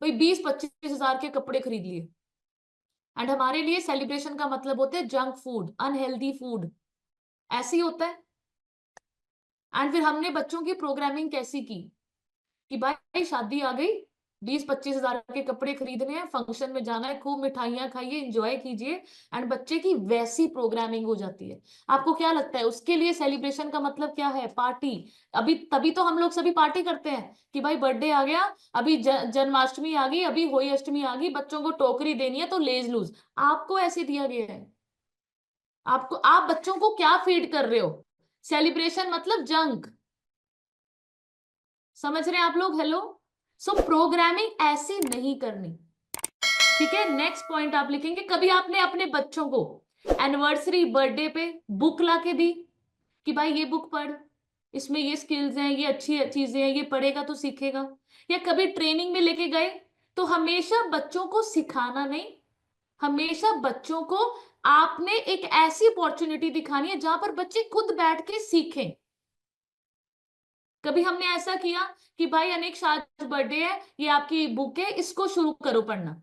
भाई 20-25 हजार के कपड़े खरीद लिए, एंड हमारे लिए सेलिब्रेशन का मतलब होते हैं जंक फूड, अनहेल्दी फूड। ऐसे ही होता है। एंड फिर हमने बच्चों की प्रोग्रामिंग कैसी की कि भाई शादी आ गई, 20-25 हजार के कपड़े खरीदने हैं, फंक्शन में जाना है, खूब मिठाइयां खाइए, एंजॉय कीजिए, एंड बच्चे की वैसी प्रोग्रामिंग हो जाती है। आपको क्या लगता है उसके लिए सेलिब्रेशन का मतलब क्या है? पार्टी। अभी तभी तो हम लोग सभी पार्टी करते हैं कि भाई बर्थडे आ गया, अभी जन्माष्टमी आ गई, अभी होली अष्टमी आ गई, बच्चों को टोकरी देनी है तो लेज लूज। आपको ऐसे दिया गया है। आपको, आप बच्चों को क्या फीड कर रहे हो? सेलिब्रेशन मतलब जंक। समझ रहे हैं आप लोग? हेलो। सो प्रोग्रामिंग ऐसी नहीं करनी। ठीक है, नेक्स्ट पॉइंट आप लिखेंगे, कभी आपने अपने बच्चों को एनिवर्सरी, बर्थडे पे बुक ला के दी कि भाई ये बुक पढ़, इसमें ये स्किल्स हैं, ये अच्छी चीजें हैं, ये पढ़ेगा तो सीखेगा? या कभी ट्रेनिंग में लेके गए? तो हमेशा बच्चों को सिखाना नहीं, हमेशा बच्चों को आपने एक ऐसी अपॉर्चुनिटी दिखानी है जहां पर बच्चे खुद बैठ के सीखें। कभी हमने ऐसा किया कि भाई अनेक शाह बर्थडे है, ये आपकी बुक है, इसको शुरू करो पढ़ना,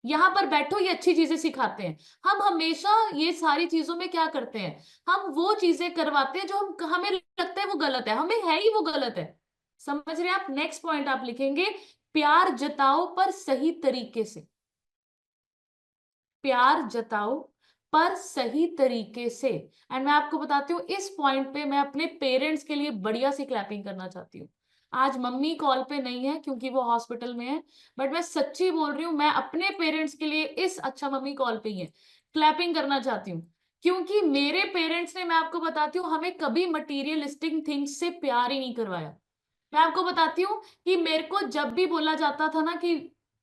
यहां पर बैठो, ये अच्छी चीजें सिखाते हैं। हम हमेशा ये सारी चीजों में क्या करते हैं, हम वो चीजें करवाते हैं जो हमें लगता है वो गलत है, हमें है ही वो गलत है। समझ रहे हैं आप? नेक्स्ट पॉइंट आप लिखेंगे, प्यार जताओ पर सही तरीके से। प्यार जताओ पर सही तरीके से। एंड मैं आपको बताती हूँ, इस पॉइंट पे मैं अपने पेरेंट्स के लिए बढ़िया सी क्लैपिंग करना चाहती हूँ। आज मम्मी कॉल पे नहीं है क्योंकि वो हॉस्पिटल में है, बट मैं सच्ची बोल रही हूँ, मैं अपने पेरेंट्स के लिए इस, अच्छा मम्मी कॉल पे ही है, क्लैपिंग करना चाहती हूँ। क्योंकि मेरे पेरेंट्स ने, मैं आपको बताती हूँ, हमें कभी मटीरियलिस्टिक थिंग्स से प्यार ही नहीं करवाया। मैं आपको बताती हूँ कि मेरे को जब भी बोला जाता था ना कि,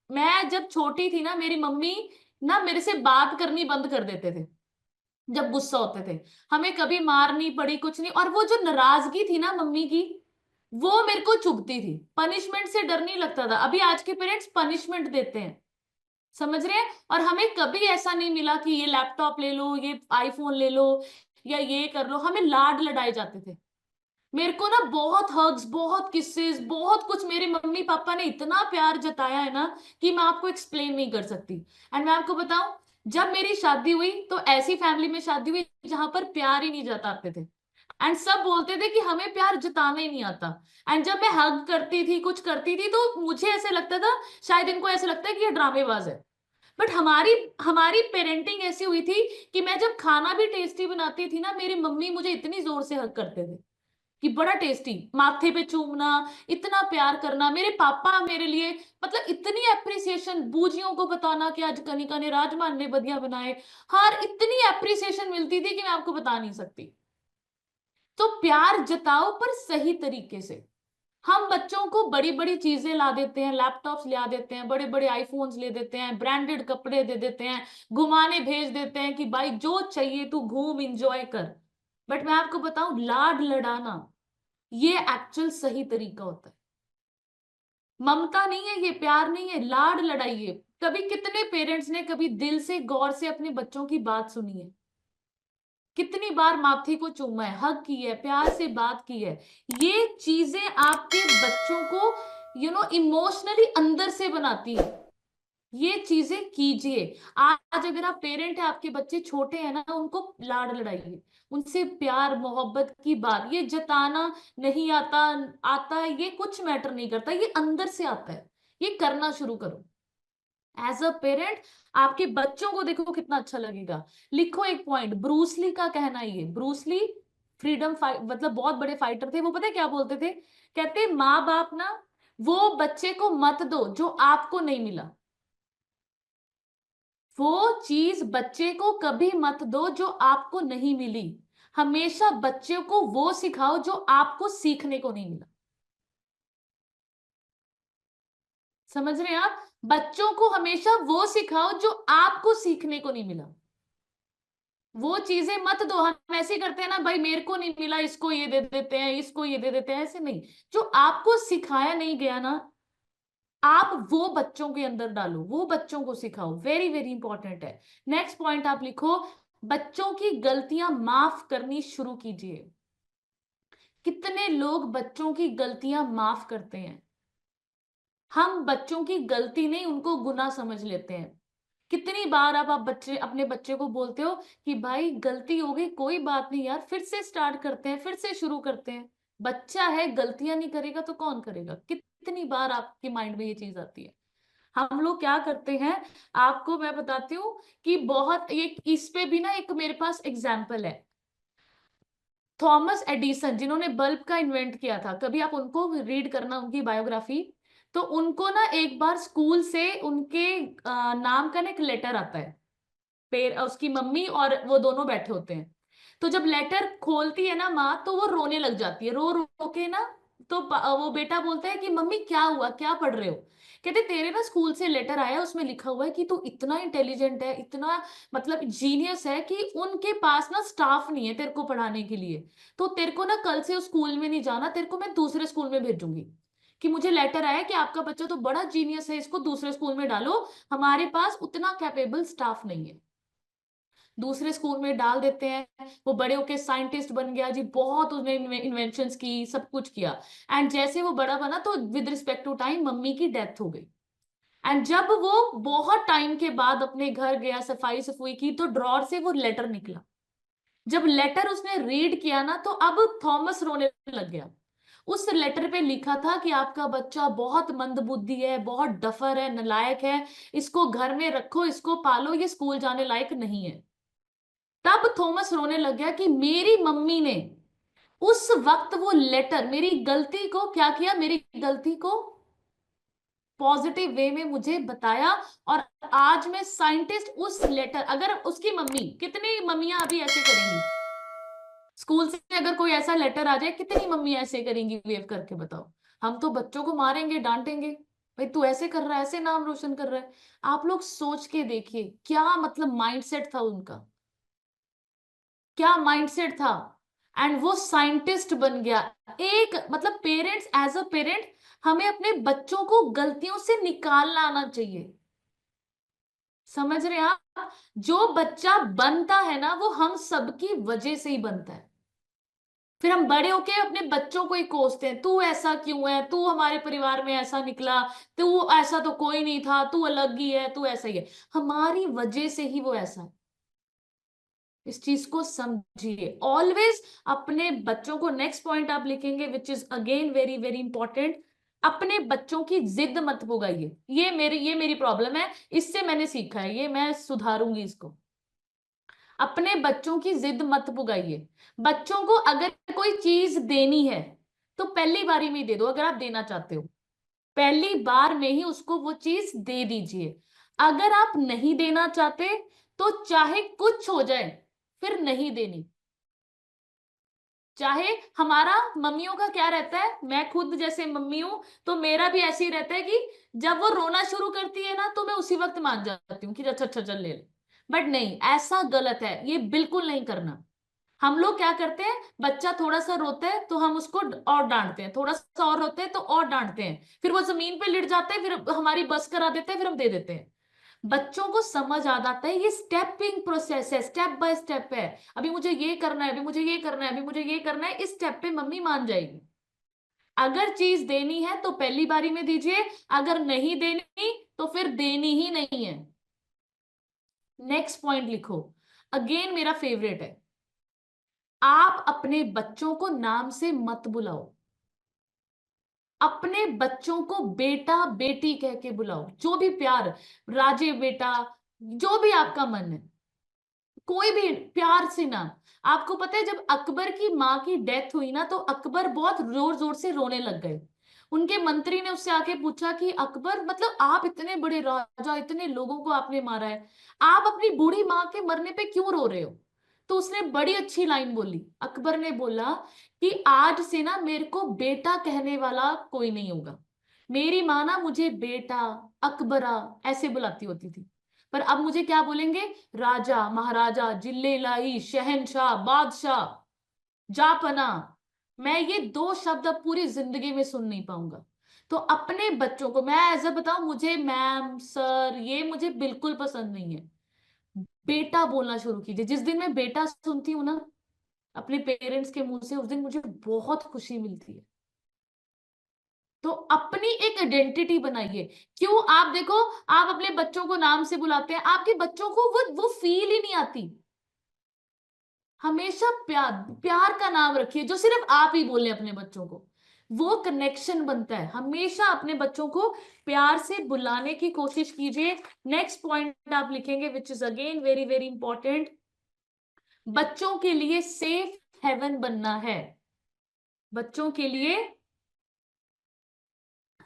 मैं जब छोटी थी ना, मेरी मम्मी ना मेरे से बात करनी बंद कर देते थे जब गुस्सा होते थे। हमें कभी मार नहीं पड़ी, कुछ नहीं, और वो जो नाराजगी थी ना मम्मी की, वो मेरे को चुभती थी। पनिशमेंट से डर नहीं लगता था। अभी आज के पेरेंट्स पनिशमेंट देते हैं, समझ रहे हैं? और हमें कभी ऐसा नहीं मिला कि ये लैपटॉप ले लो, ये आईफोन ले लो, या ये कर लो। हमें लाड लड़ाए जाते थे। मेरे को ना बहुत हग्स, बहुत किसेस, बहुत कुछ, मेरे मम्मी पापा ने इतना प्यार जताया है ना कि मैं आपको एक्सप्लेन नहीं कर सकती। एंड मैं आपको बताऊं, जब मेरी शादी हुई तो ऐसी फैमिली में शादी हुई जहां पर प्यार ही नहीं जताते थे, एंड सब बोलते थे कि हमें प्यार जताना ही नहीं आता। एंड जब मैं हग करती थी, कुछ करती थी, तो मुझे ऐसे लगता था शायद इनको ऐसे लगता है कि ये ड्रामेबाज है। बट हमारी हमारी पेरेंटिंग ऐसी हुई थी कि मैं जब खाना भी टेस्टी बनाती थी ना, मेरी मम्मी मुझे इतनी जोर से हग करते थे कि बड़ा टेस्टी, माथे पे चूमना, इतना प्यार करना। मेरे पापा मेरे लिए मतलब इतनी अप्रिसिएशन, बूजियों को बताना कि आज कनिका ने राजमा ने बढ़िया बनाए, हर इतनी अप्रिसिएशन मिलती थी कि मैं आपको बता नहीं सकती। तो प्यार जताओ पर सही तरीके से। हम बच्चों को बड़ी बड़ी चीजें ला देते हैं, लैपटॉप्स ला देते हैं, बड़े बड़े आईफोन्स ले देते हैं, ब्रांडेड कपड़े दे देते हैं, घुमाने भेज देते हैं कि भाई जो चाहिए तू घूम इंजॉय कर। बट मैं आपको बताऊं, लाड लड़ाना ये एक्चुअल सही तरीका होता है। ममता नहीं है, ये प्यार नहीं है, लाड लड़ाइए। कभी कितने पेरेंट्स ने कभी दिल से गौर से अपने बच्चों की बात सुनी है? कितनी बार माथे को चूमा है, हक की है, प्यार से बात की है? ये चीजें आपके बच्चों को इमोशनली अंदर से बनाती है। ये चीजें कीजिए। आज अगर आप पेरेंट है, आपके बच्चे छोटे हैं ना, उनको लाड लड़ाइए, उनसे प्यार मोहब्बत की बात, ये जताना नहीं आता, आता है, ये कुछ मैटर नहीं करता, ये अंदर से आता है। ये करना शुरू करो एज अ पेरेंट। आपके बच्चों को देखो कितना अच्छा लगेगा। लिखो एक पॉइंट, ब्रूसली का कहना ही है। ब्रूसली फ्रीडम फाइट मतलब बहुत बड़े फाइटर थे। वो पता है क्या बोलते थे? कहते माँ बाप ना, वो बच्चे को मत दो जो आपको नहीं मिला। वो चीज बच्चे को कभी मत दो जो आपको नहीं मिली। हमेशा बच्चे को वो सिखाओ जो आपको सीखने को नहीं मिला। समझ रहे हैं आप? बच्चों को हमेशा वो सिखाओ जो आपको सीखने को नहीं मिला। वो चीजें मत दो। हम ऐसे करते हैं ना, भाई मेरे को नहीं मिला, इसको ये दे देते हैं, इसको ये दे देते हैं। ऐसे नहीं, जो आपको सिखाया नहीं गया ना, आप वो बच्चों के अंदर डालो, वो बच्चों को सिखाओ। वेरी वेरी इंपॉर्टेंट है। नेक्स्ट पॉइंट आप लिखो, बच्चों की गलतियां माफ करनी शुरू कीजिए। कितने लोग बच्चों की गलतियां माफ करते हैं? हम बच्चों की गलती नहीं, उनको गुनाह समझ लेते हैं। कितनी बार आप बच्चे अपने बच्चे को बोलते हो कि भाई गलती हो गई, कोई बात नहीं यार, फिर से स्टार्ट करते हैं, फिर से शुरू करते हैं। बच्चा है, गलतियां नहीं करेगा तो कौन करेगा? कितनी बार आपके माइंड में ये चीज आती है? हम लोग क्या करते हैं, आपको मैं बताती हूँ कि बहुत एक इस पे भी ना एक मेरे पास एग्जाम्पल है। थॉमस एडिसन जिन्होंने बल्ब का इन्वेंट किया था, कभी आप उनको रीड करना, उनकी बायोग्राफी। तो उनको ना एक बार स्कूल से उनके नाम का ना एक लेटर आता है। उसकी मम्मी और वो दोनों बैठे होते हैं। तो जब लेटर खोलती है ना माँ, तो वो रोने लग जाती है, रो रो के ना। तो वो बेटा बोलता है कि मम्मी क्या हुआ, क्या पढ़ रहे हो? कहते तेरे ना स्कूल से लेटर आया, उसमें लिखा हुआ है कि तू इतना इंटेलिजेंट है, इतना मतलब जीनियस है कि उनके पास ना स्टाफ नहीं है तेरे को पढ़ाने के लिए। तो तेरे को ना कल से उस स्कूल में नहीं जाना, तेरे को मैं दूसरे स्कूल में भेजूंगी। कि मुझे लेटर आया कि आपका बच्चा तो बड़ा जीनियस है, इसको दूसरे स्कूल में डालो, हमारे पास उतना कैपेबल स्टाफ नहीं है। दूसरे स्कूल में डाल देते हैं। वो बड़े होके साइंटिस्ट बन गया जी, बहुत उसने इन्वेंशंस की, सब कुछ किया। एंड जैसे वो बड़ा बना तो with respect to time mummy की डेथ हो गई। एंड जब वो बहुत टाइम के बाद अपने घर गया, सफाई सफाई की, तो ड्रॉर से वो लेटर निकला। जब लेटर उसने रीड किया ना, तो अब थॉमस रोने लग गया। उस लेटर पे लिखा था कि आपका बच्चा बहुत मंदबुद्धि है, बहुत डफर है, नालायक है, इसको घर में रखो, इसको पालो, ये स्कूल जाने लायक नहीं है। तब थॉमस रोने लग गया कि मेरी मम्मी ने उस वक्त वो लेटर, मेरी गलती को क्या किया, मेरी गलती को पॉजिटिव वे में मुझे बताया। और आज मैं साइंटिस्ट, उस लेटर, अगर उसकी मम्मी, कितनी मम्मियां अभी ऐसे करेंगी? स्कूल से अगर कोई ऐसा लेटर आ जाए, कितनी मम्मी ऐसे करेंगी वेव करके? बताओ। हम तो बच्चों को मारेंगे, डांटेंगे, भाई तू ऐसे कर रहा है, ऐसे नाम रोशन कर रहा है। आप लोग सोच के देखिए क्या मतलब माइंडसेट था उनका, क्या माइंडसेट था। एंड वो साइंटिस्ट बन गया। एक मतलब पेरेंट्स, एज अ पेरेंट हमें अपने बच्चों को गलतियों से निकालना आना चाहिए। समझ रहे हैं आप? जो बच्चा बनता है ना, वो हम सबकी वजह से ही बनता है। फिर हम बड़े होके अपने बच्चों को ही कोसते हैं, तू ऐसा क्यों है, तू हमारे परिवार में ऐसा निकला, तू ऐसा तो कोई नहीं था, तू अलग ही है, तू ऐसा ही है। हमारी वजह से ही वो ऐसा है। इस चीज को समझिए ऑलवेज। अपने बच्चों को, नेक्स्ट पॉइंट आप लिखेंगे which is again very very important, अपने बच्चों की जिद मत पुगाइए। ये मेरी प्रॉब्लम है, इससे मैंने सीखा है, ये मैं सुधारूंगी इसको। अपने बच्चों की जिद मत पुगाइए। बच्चों को अगर कोई चीज देनी है तो पहली बारी में ही दे दो, अगर आप देना चाहते हो पहली बार में ही उसको वो चीज दे दीजिए। अगर आप नहीं देना चाहते तो चाहे कुछ हो जाए फिर नहीं देनी। चाहे हमारा मम्मियों का क्या रहता है, मैं खुद जैसे मम्मी हूं तो मेरा भी ऐसे ही रहता है कि जब वो रोना शुरू करती है ना तो मैं उसी वक्त मान जाती हूँ कि अच्छा अच्छा चल ले ले। बट नहीं, ऐसा गलत है, ये बिल्कुल नहीं करना। हम लोग क्या करते हैं, बच्चा थोड़ा सा रोता है तो हम उसको और डांटते हैं, थोड़ा सा और रोते हैं तो और डांटते हैं, फिर वो जमीन पे लेट जाता है, फिर हमारी बस करा देते हैं, फिर हम दे देते हैं। बच्चों को समझ आ जाता है ये स्टेपिंग प्रोसेस है, स्टेप बाय स्टेप है। अभी मुझे ये करना है, अभी मुझे ये करना है, अभी मुझे ये करना है, इस स्टेप पे मम्मी मान जाएगी। अगर चीज देनी है तो पहली बारी में दीजिए, अगर नहीं देनी तो फिर देनी ही नहीं है। नेक्स्ट पॉइंट लिखो, अगेन मेरा फेवरेट है, आप अपने बच्चों को नाम से मत बुलाओ। अपने बच्चों को बेटा बेटी कह के बुलाओ, जो भी प्यार, राजे बेटा, जो भी आपका मन है, कोई भी प्यार से नाम। आपको पता है जब अकबर की माँ की डेथ हुई ना तो अकबर बहुत जोर जोर से रोने लग गए। उनके मंत्री ने उससे आके पूछा कि अकबर, मतलब आप इतने बड़े राजा, इतने लोगों को आपने मारा है, आप अपनी बूढ़ी माँ के मरने पे क्यों रो रहे हो? तो उसने बड़ी अच्छी लाइन बोली, अकबर ने बोला कि आज से ना मेरे को बेटा कहने वाला कोई नहीं होगा। मेरी माँ ना मुझे बेटा, अकबरा ऐसे बुलाती होती थी, पर अब मुझे क्या बोलेंगे? राजा, महाराजा, जिल्ले इलाही, शहनशाह, बादशाह, जापना। मैं ये दो शब्द अब पूरी जिंदगी में सुन नहीं पाऊंगा। तो अपने बच्चों को मैं ऐसा बताऊं, मुझे मैम सर ये मुझे बिल्कुल पसंद नहीं है। बेटा बोलना शुरू कीजिए। जिस दिन मैं बेटा सुनती हूँ ना अपने पेरेंट्स के मुंह से, उस दिन मुझे बहुत खुशी मिलती है। तो अपनी एक आइडेंटिटी बनाइए। क्यों? आप देखो, आप अपने बच्चों को नाम से बुलाते हैं, आपके बच्चों को वो फील ही नहीं आती। हमेशा प्यार, प्यार का नाम रखिए जो सिर्फ आप ही बोले अपने बच्चों को, वो कनेक्शन बनता है। हमेशा अपने बच्चों को प्यार से बुलाने की कोशिश कीजिए। नेक्स्ट पॉइंट आप लिखेंगे which is again very very important, बच्चों के लिए सेफ हेवन बनना है। बच्चों के लिए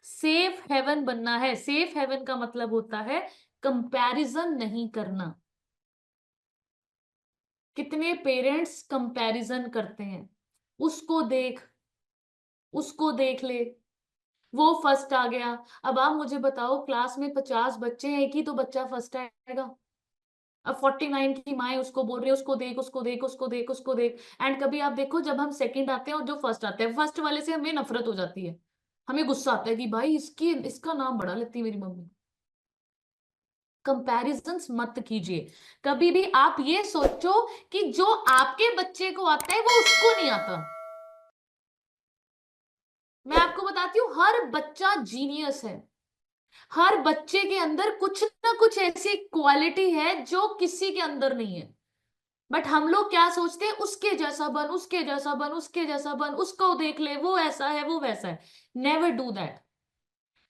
सेफ हेवन बनना है। सेफ हेवन का मतलब होता है कंपैरिजन नहीं करना। कितने पेरेंट्स कंपैरिजन करते हैं, उसको देख, उसको देख ले, वो फर्स्ट आ गया। अब आप मुझे बताओ, क्लास में 50 बच्चे हैं, एक ही तो बच्चा फर्स्ट आएगा। अब 49 की माए उसको बोल रही है उसको देख, उसको देख, उसको देख, उसको देख। एंड कभी आप देखो जब हम सेकंड आते हैं और जो फर्स्ट आते हैं, फर्स्ट वाले से हमें नफरत हो जाती है, हमें गुस्सा आता है कि भाई इसकी इसका नाम बढ़ा लेती है मेरी मम्मी। कंपैरिजंस मत कीजिए। कभी भी आप ये सोचो कि जो आपके बच्चे को आता है वो उसको नहीं आता। मैं आपको बताती हूँ, हर बच्चा जीनियस है। हर बच्चे के अंदर कुछ ना कुछ ऐसी क्वालिटी है जो किसी के अंदर नहीं है। बट हम लोग क्या सोचते हैं, उसके जैसा बन, उसके जैसा बन, उसके जैसा बन, उसको देख ले, वो ऐसा है, वो वैसा है। Never do that.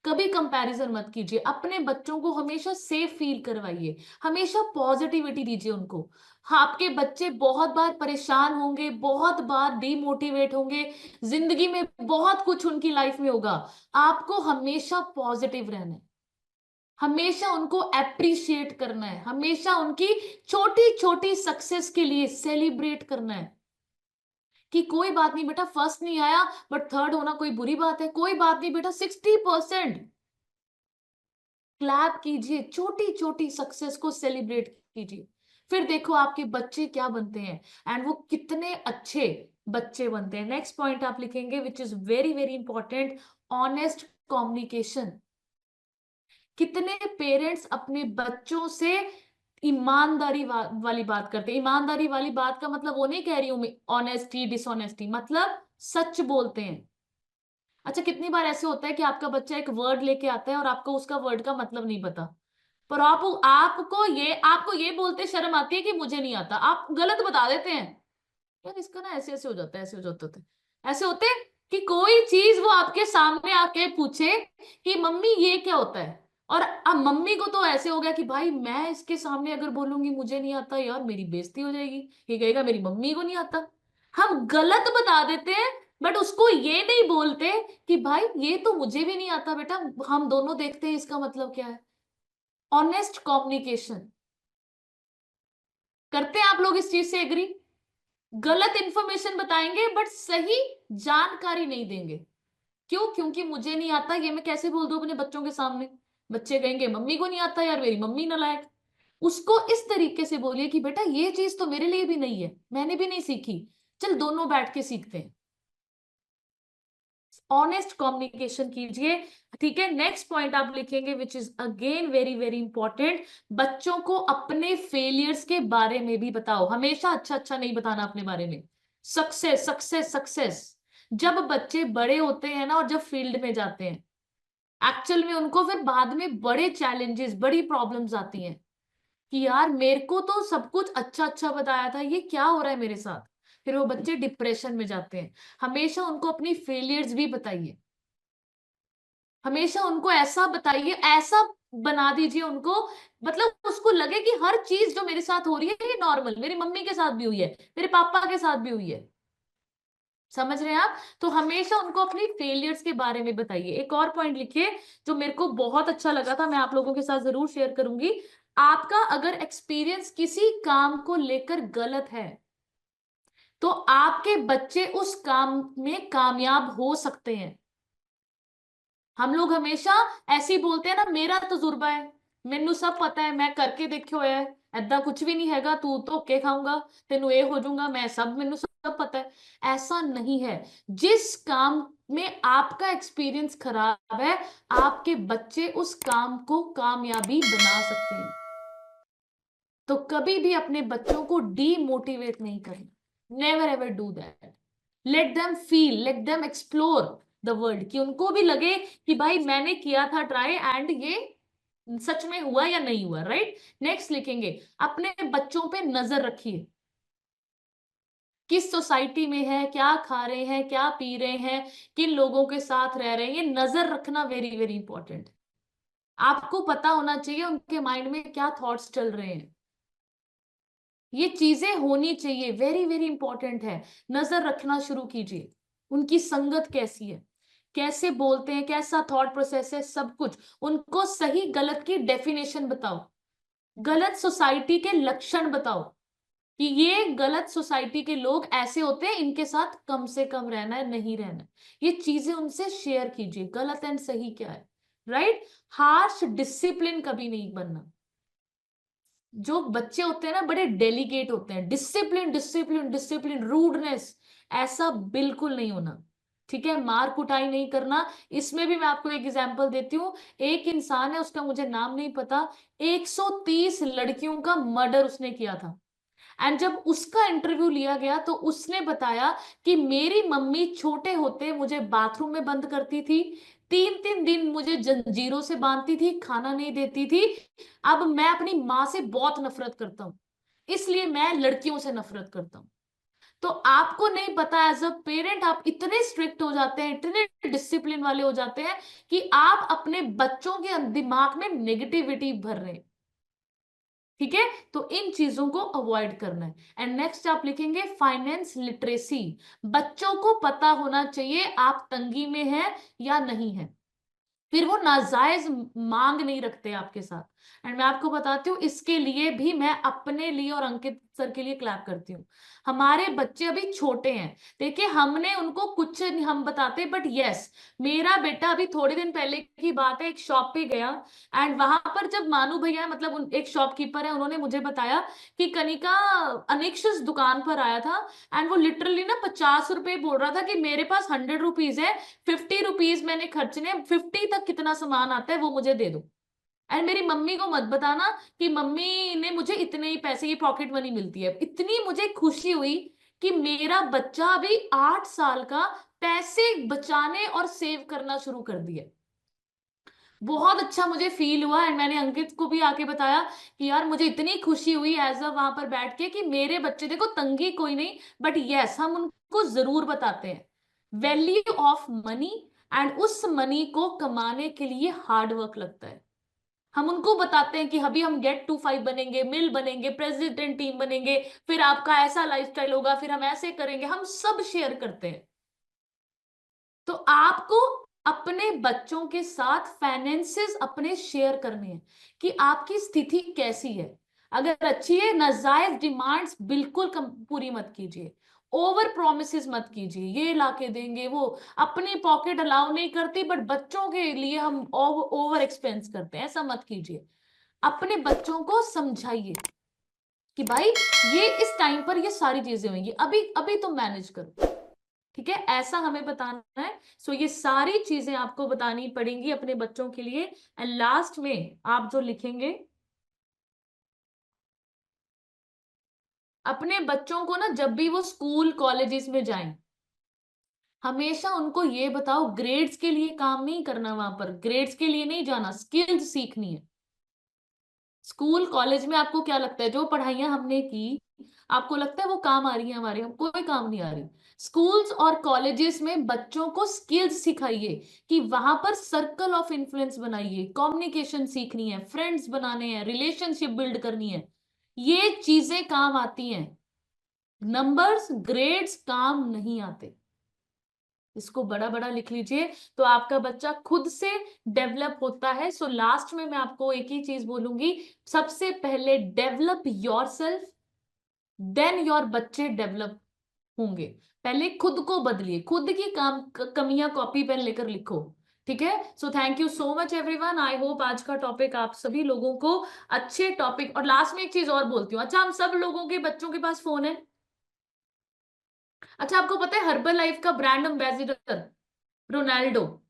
कभी कंपैरिजन मत कीजिए। अपने बच्चों को हमेशा सेफ फील करवाइए, हमेशा पॉजिटिविटी दीजिए उनको। हाँ, आपके बच्चे बहुत बार परेशान होंगे, बहुत बार डिमोटिवेट होंगे, जिंदगी में बहुत कुछ उनकी लाइफ में होगा। आपको हमेशा पॉजिटिव रहना है, हमेशा उनको अप्रिशिएट करना है, हमेशा उनकी छोटी छोटी सक्सेस के लिए सेलिब्रेट करना है कि कोई बात नहीं बेटा, फर्स्ट नहीं आया बट थर्ड होना कोई बुरी बात है, कोई बात नहीं बेटा, 60%। क्लैप कीजिए, छोटी छोटी सक्सेस को सेलिब्रेट कीजिए। फिर देखो आपके बच्चे क्या बनते हैं एंड वो कितने अच्छे बच्चे बनते हैं। नेक्स्ट पॉइंट आप लिखेंगे which is very very important, honest communication. कितने पेरेंट्स अपने बच्चों से ईमानदारी वाली बात करते हैं। ईमानदारी वाली बात का मतलब वो नहीं कह रही हूं मैं ऑनेस्टी डिसऑनेस्टी, मतलब सच बोलते हैं। अच्छा, कितनी बार ऐसे होता है कि आपका बच्चा एक वर्ड लेके आता है और आपको उसका वर्ड का मतलब नहीं पता, पर आपको ये बोलते शर्म आती है कि मुझे नहीं आता, आप गलत बता देते हैं। यार इसका ना ऐसे ऐसे हो जाता है, ऐसे हो जाते होते ऐसे होते हैं कि कोई चीज वो आपके सामने आके पूछे कि मम्मी ये क्या होता है, और अब मम्मी को तो ऐसे हो गया कि भाई मैं इसके सामने अगर बोलूंगी मुझे नहीं आता यार मेरी बेइज्जती हो जाएगी, ये कहेगा मेरी मम्मी को नहीं आता। हम गलत बता देते हैं, बट उसको ये नहीं बोलते कि भाई ये तो मुझे भी नहीं आता बेटा, हम दोनों देखते हैं इसका मतलब क्या है। ऑनेस्ट कम्युनिकेशन करते हैं आप लोग इस चीज से एग्री? गलत इंफॉर्मेशन बताएंगे बट सही जानकारी नहीं देंगे। क्यों? क्योंकि मुझे नहीं आता ये मैं कैसे बोल दूं अपने बच्चों के सामने, बच्चे कहेंगे मम्मी को नहीं आता यार, मेरी मम्मी नालायक। उसको इस तरीके से बोलिए कि बेटा ये चीज तो मेरे लिए भी नहीं है, मैंने भी नहीं सीखी, चल दोनों बैठ के सीखते हैं। ऑनेस्ट कम्युनिकेशन कीजिए। ठीक है, नेक्स्ट पॉइंट आप लिखेंगे which is again very very important, बच्चों को अपने फेलियर्स के बारे में भी बताओ। हमेशा अच्छा अच्छा नहीं बताना अपने बारे में। Success success success. जब बच्चे बड़े होते हैं ना और जब फील्ड में जाते हैं, एक्चुअल में उनको फिर बाद में बड़े चैलेंजेस बड़ी प्रॉब्लम्स आती हैं कि यार मेरे को तो सब कुछ अच्छा अच्छा बताया था, ये क्या हो रहा है मेरे साथ। फिर वो बच्चे डिप्रेशन में जाते हैं। हमेशा उनको अपनी फेलियर्स भी बताइए, हमेशा उनको ऐसा बताइए, ऐसा बना दीजिए उनको, मतलब उसको लगे कि हर चीज जो मेरे साथ हो रही है ये नॉर्मल, मेरी मम्मी के साथ भी हुई है, मेरे पापा के साथ भी हुई है। समझ रहे हैं आप? तो हमेशा उनको अपनी फेलियर्स के बारे में बताइए। एक और पॉइंट लिखिए जो मेरे को बहुत अच्छा लगा था, मैं आप लोगों के साथ जरूर शेयर करूंगी। आपका अगर एक्सपीरियंस किसी काम को लेकर गलत है तो आपके बच्चे उस काम में कामयाब हो सकते हैं। हम लोग हमेशा ऐसे ही बोलते हैं ना, मेरा तजुर्बा है, मेनू सब पता है, मैं करके देखे होया है, ऐदा कुछ भी नहीं हैगा, तू धोखे खाऊंगा, तेनू ये हो जाऊंगा, मैं सब मेनू सब पता है। ऐसा नहीं है। जिस काम में आपका एक्सपीरियंस खराब है, आपके बच्चे उस काम को कामयाबी बना सकते हैं। तो कभी भी अपने बच्चों को डीमोटिवेट नहीं करना, never ever do that. Let them feel, let them explore the world, कि उनको भी लगे कि भाई मैंने किया था ट्राई एंड ये सच में हुआ या नहीं हुआ। राइट? नेक्स्ट लिखेंगे, अपने बच्चों पे नजर रखिए, किस सोसाइटी में है, क्या खा रहे हैं, क्या पी रहे हैं, किन लोगों के साथ रह रहे हैं, ये नजर रखना वेरी वेरी इंपॉर्टेंट। आपको पता होना चाहिए उनके माइंड में क्या थॉट्स चल रहे हैं, ये चीजें होनी चाहिए, वेरी वेरी इंपॉर्टेंट है। नजर रखना शुरू कीजिए, उनकी संगत कैसी है, कैसे बोलते हैं, कैसा थॉट प्रोसेस है, सब कुछ। उनको सही गलत की डेफिनेशन बताओ, गलत सोसाइटी के लक्षण बताओ कि ये गलत सोसाइटी के लोग ऐसे होते हैं, इनके साथ कम से कम रहना है, नहीं रहना है। ये चीजें उनसे शेयर कीजिए, गलत एंड सही क्या है। राइट? हार्श डिसिप्लिन कभी नहीं बनना। जो बच्चे होते हैं ना बड़े डेलिकेट होते हैं, डिसिप्लिन डिसिप्लिन डिसिप्लिन, रूडनेस, ऐसा बिल्कुल नहीं होना। ठीक है? मार कुटाई नहीं करना। इसमें भी मैं आपको एक एग्जांपल देती हूँ। एक इंसान है, उसका मुझे नाम नहीं पता, 130 लड़कियों का मर्डर उसने किया था। एंड जब उसका इंटरव्यू लिया गया तो उसने बताया कि मेरी मम्मी छोटे होते मुझे बाथरूम में बंद करती थी, 3 3 दिन मुझे जंजीरों से बांधती थी, खाना नहीं देती थी। अब मैं अपनी माँ से बहुत नफरत करता हूँ, इसलिए मैं लड़कियों से नफरत करता हूँ। तो आपको नहीं पता, एज अ पेरेंट आप इतने स्ट्रिक्ट हो जाते हैं, इतने डिसिप्लिन वाले हो जाते हैं कि आप अपने बच्चों के दिमाग में नेगेटिविटी भर रहे हैं। ठीक है? तो इन चीजों को अवॉइड करना है। एंड नेक्स्ट आप लिखेंगे फाइनेंस लिटरेसी। बच्चों को पता होना चाहिए आप तंगी में हैं या नहीं है, फिर वो नाजायज मांग नहीं रखते आपके साथ। एंड मैं आपको बताती हूँ, इसके लिए भी मैं अपने लिए और अंकित सर के लिए क्लैप करती हूँ। हमारे बच्चे अभी छोटे हैं, देखिए हमने उनको कुछ नहीं हम बताते, बट यस, मेरा बेटा अभी थोड़े दिन पहले की बात है, एक शॉप पे गया एंड वहां पर जब मानू भैया, मतलब एक शॉपकीपर है, उन्होंने मुझे बताया कि कनिका अनेक्स दुकान पर आया था एंड वो लिटरली ना 50 रुपए बोल रहा था कि मेरे पास 100 रुपीज है, 50 रुपीज मैंने खर्चने, 50 तक कितना सामान आता है वो मुझे दे दो। एंड मेरी मम्मी को मत बताना कि मम्मी ने मुझे इतने ही पैसे, ये पॉकेट मनी मिलती है। इतनी मुझे खुशी हुई कि मेरा बच्चा अभी 8 साल का पैसे बचाने और सेव करना शुरू कर दिया। बहुत अच्छा मुझे फील हुआ। एंड मैंने अंकित को भी आके बताया कि यार मुझे इतनी खुशी हुई एज अ वहां पर बैठ के कि मेरे बच्चे, देखो तंगी कोई नहीं, बट यस हम उनको जरूर बताते हैं वैल्यू ऑफ मनी। एंड उस मनी को कमाने के लिए हार्ड वर्क लगता है। हम उनको बताते हैं कि अभी हम गेट टू 5 बनेंगे, मिल बनेंगे, प्रेसिडेंट टीम बनेंगे, फिर आपका ऐसा लाइफस्टाइल होगा, फिर हम ऐसे करेंगे, हम सब शेयर करते हैं। तो आपको अपने बच्चों के साथ फाइनेंसेस अपने शेयर करने हैं कि आपकी स्थिति कैसी है। अगर अच्छी है, नाजायज डिमांड्स बिल्कुल पूरी मत कीजिए, ओवर प्रोमिसेस मत कीजिए, ये लाके देंगे वो। अपनी पॉकेट अलाउ नहीं करती, बट बच्चों के लिए हम ओवर एक्सपेंस करते हैं, ऐसा मत कीजिए। अपने बच्चों को समझाइए कि भाई ये इस टाइम पर ये सारी चीजें होंगी, अभी अभी तुम मैनेज करो, ठीक है, ऐसा हमें बताना है। सो ये सारी चीजें आपको बतानी पड़ेंगी अपने बच्चों के लिए। एंड लास्ट में आप जो लिखेंगे, अपने बच्चों को ना जब भी वो स्कूल कॉलेजेस में जाएं, हमेशा उनको ये बताओ ग्रेड्स के लिए काम नहीं करना, वहां पर ग्रेड्स के लिए नहीं जाना, स्किल्स सीखनी है। स्कूल कॉलेज में आपको क्या लगता है जो पढ़ाइयां हमने की, आपको लगता है वो काम आ रही है हमारे? हम कोई काम नहीं आ रही। स्कूल्स और कॉलेजेस में बच्चों को स्किल्स सिखाइए कि वहां पर सर्कल ऑफ इन्फ्लुएंस बनाइए, कम्युनिकेशन सीखनी है, फ्रेंड्स बनाने हैं, रिलेशनशिप बिल्ड करनी है। ये चीजें काम आती हैं, नंबर्स ग्रेड्स काम नहीं आते। इसको बड़ा बड़ा लिख लीजिए, तो आपका बच्चा खुद से डेवलप होता है। सो लास्ट में मैं आपको एक ही चीज बोलूंगी, सबसे पहले डेवलप योरसेल्फ, देन योर बच्चे डेवलप होंगे। पहले खुद को बदलिए, खुद की कमियां कॉपी पेन लेकर लिखो, ठीक है। So thank you so much everyone. I hope आज का टॉपिक आप सभी लोगों को अच्छे टॉपिक। और लास्ट में एक चीज और बोलती हूँ, अच्छा हम सब लोगों के बच्चों के पास फोन है। अच्छा आपको पता है हर्बल लाइफ का ब्रांड एम्बेसडर रोनाल्डो,